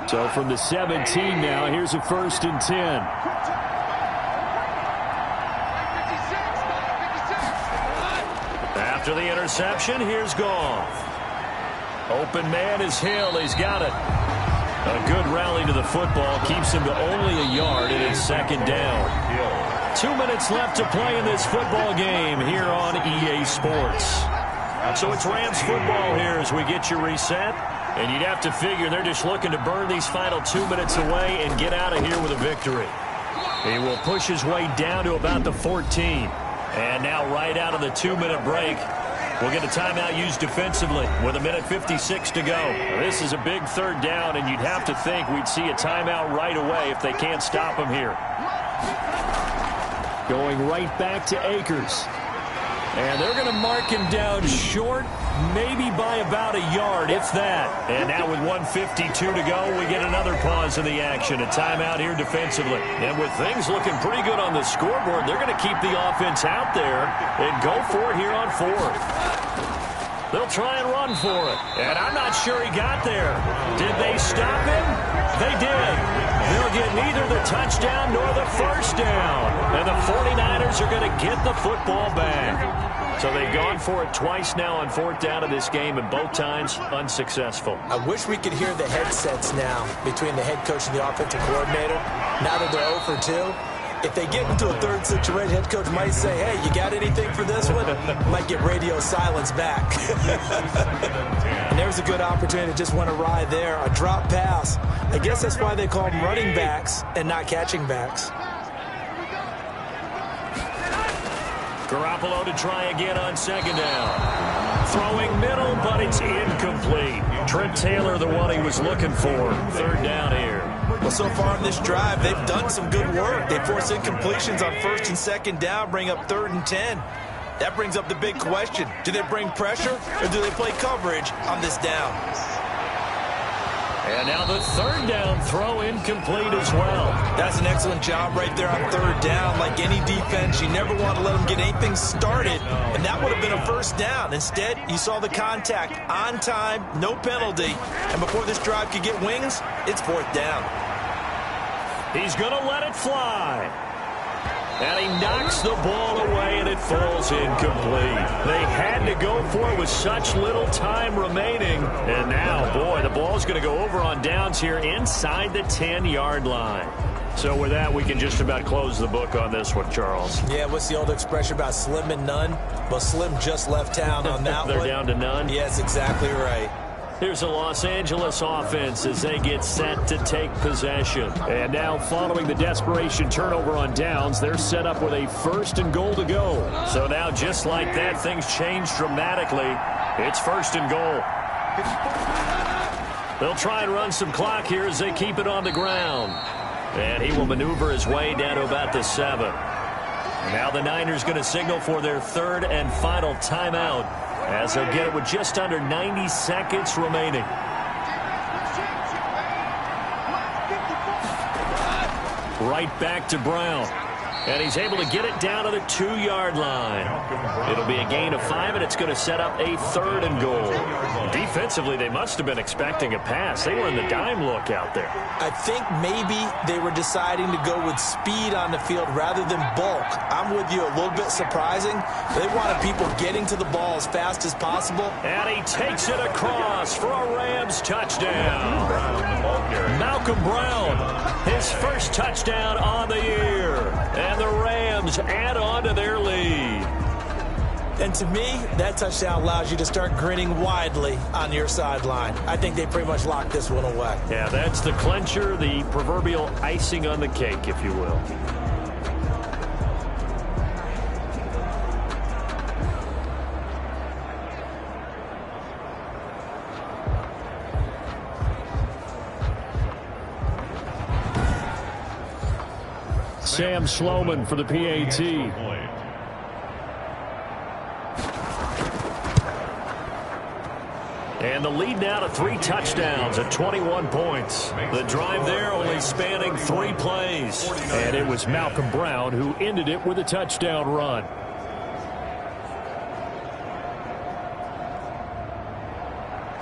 So from the 17 now, here's a 1st and 10. After the interception, here's Goff. Open man is Hill. He's got it. A good rally to the football keeps him to only a yard, and it's 2nd down. 2 minutes left to play in this football game here on EA Sports. So it's Rams football here as we get you reset. And you'd have to figure they're just looking to burn these final 2 minutes away and get out of here with a victory. He will push his way down to about the 14. And now right out of the 2-minute break, we'll get a timeout used defensively with 1:56 to go. This is a big 3rd down, and you'd have to think we'd see a timeout right away if they can't stop him here. Going right back to Akers. And they're going to mark him down short, maybe by about a yard, if that. And now with 1:52 to go, we get another pause in the action. A timeout here defensively. And with things looking pretty good on the scoreboard, they're going to keep the offense out there and go for it here on 4th. They'll try and run for it. And I'm not sure he got there. Did they stop him? They did. They'll get neither the touchdown nor the 1st down. And the 49ers are going to get the football back. So they've gone for it twice now on 4th down of this game, and both times unsuccessful. I wish we could hear the headsets now between the head coach and the offensive coordinator. Now that they're 0 for 2, if they get into a 3rd situation, head coach might say, hey, you got anything for this one? Might get radio silence back. And there's a good opportunity to just want to ride there. A drop pass. I guess that's why they call them running backs and not catching backs. Garoppolo to try again on 2nd down. Throwing middle, but it's incomplete. Trent Taylor, the one he was looking for. 3rd down here. Well, so far in this drive, they've done some good work. They force incompletions on 1st and 2nd down, bring up 3rd and 10. That brings up the big question. Do they bring pressure, or do they play coverage on this down? And now the 3rd down throw incomplete as well. That's an excellent job right there on 3rd down. Like any defense, you never want to let them get anything started, and that would have been a 1st down. Instead, you saw the contact on time, no penalty, and before this drive could get wings, it's 4th down. He's going to let it fly. And he knocks the ball away, and it falls incomplete. They had to go for it with such little time remaining. And now, boy, the ball's going to go over on downs here inside the 10-yard line. So with that, we can just about close the book on this one, Charles. Yeah, what's the old expression about slim and none? Well, Slim just left town on that They're one. They're down to none? Yes, exactly right. Here's a Los Angeles offense as they get set to take possession. And now following the desperation turnover on downs, they're set up with a 1st and goal to go. So now just like that, things change dramatically. It's 1st and goal. They'll try and run some clock here as they keep it on the ground. And he will maneuver his way down to about the 7. Now the Niners going to signal for their third and final timeout as they'll get it with just under 90 seconds remaining. Right back to Brown. And he's able to get it down to the 2-yard line. It'll be a gain of 5, and it's going to set up a 3rd and goal. Defensively, they must have been expecting a pass. They were in the dime look out there. I think maybe they were deciding to go with speed on the field rather than bulk. I'm with you, a little bit surprising. They wanted people getting to the ball as fast as possible. And he takes it across for a Rams touchdown. Malcolm Brown, his first touchdown on the year. And the Rams add on to their lead. And to me, that touchdown allows you to start grinning widely on your sideline. I think they pretty much locked this one away. Yeah, that's the clincher, the proverbial icing on the cake, if you will. Sam Sloman for the PAT. And the lead now to 3 touchdowns at 21 points. The drive there only spanning 3 plays. And it was Malcolm Brown who ended it with a touchdown run.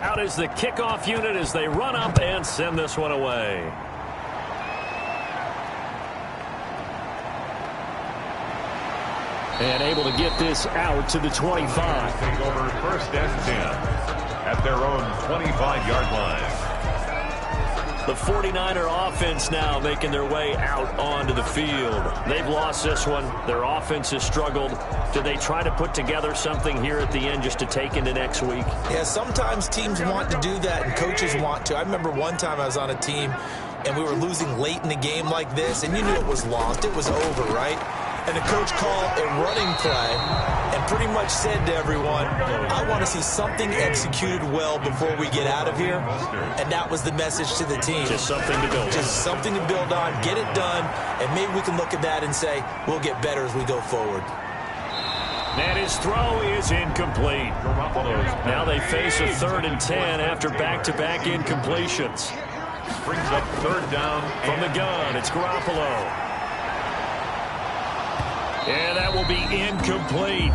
Out is the kickoff unit as they run up and send this one away. And able to get this out to the 25. Take over first and 10 at their own 25-yard line. The 49er offense now making their way out onto the field. They've lost this one. Their offense has struggled. Do they try to put together something here at the end just to take into next week? Yeah, sometimes teams want to do that and coaches want to. I remember one time I was on a team and we were losing late in the game like this, and you knew it was lost. It was over, right? And the coach called a running play and pretty much said to everyone, I want to see something executed well before we get out of here. And that was the message to the team. Just something to build on. Just something to build on, get it done, and maybe we can look at that and say, we'll get better as we go forward. And his throw is incomplete. Now they face a 3rd and 10 after back-to-back incompletions. Brings up 3rd down. From the gun, it's Garoppolo. And that will be incomplete.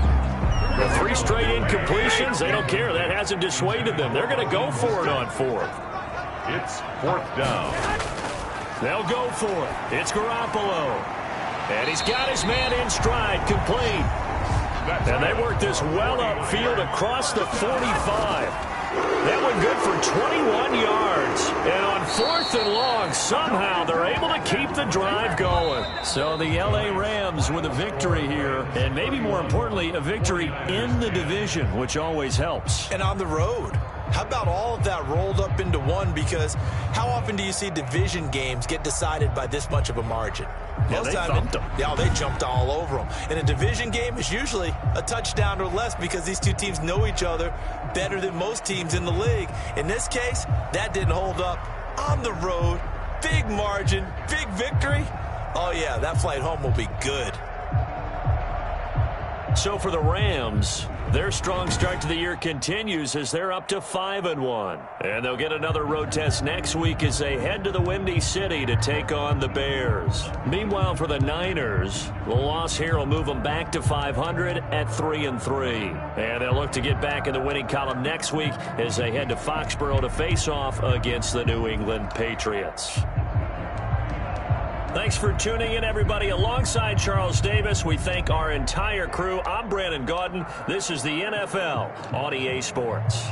The 3 straight incompletions, they don't care. That hasn't dissuaded them. They're going to go for it on 4th. It's 4th down. They'll go for it. It's Garoppolo. And he's got his man in stride, complete. And they work this well upfield across the 45. That one good for 21 yards. And on 4th and long, somehow they're able to keep the drive going. So the L.A. Rams with a victory here, and maybe more importantly, a victory in the division, which always helps. And on the road. How about all of that rolled up into one? Because how often do you see division games get decided by this much of a margin? Yeah, they thumped them. Yeah, they jumped all over them. In a division game, it's usually a touchdown or less because these two teams know each other better than most teams in the league. In this case, that didn't hold up. On the road, big margin, big victory. Oh, yeah, that flight home will be good. So for the Rams, their strong start to the year continues as they're up to 5-1. And they'll get another road test next week as they head to the Windy City to take on the Bears. Meanwhile, for the Niners, the loss here will move them back to 500 at 3-3. And they'll look to get back in the winning column next week as they head to Foxborough to face off against the New England Patriots. Thanks for tuning in, everybody. Alongside Charles Davis, we thank our entire crew. I'm Brandon Gaudin. This is the NFL on EA Sports.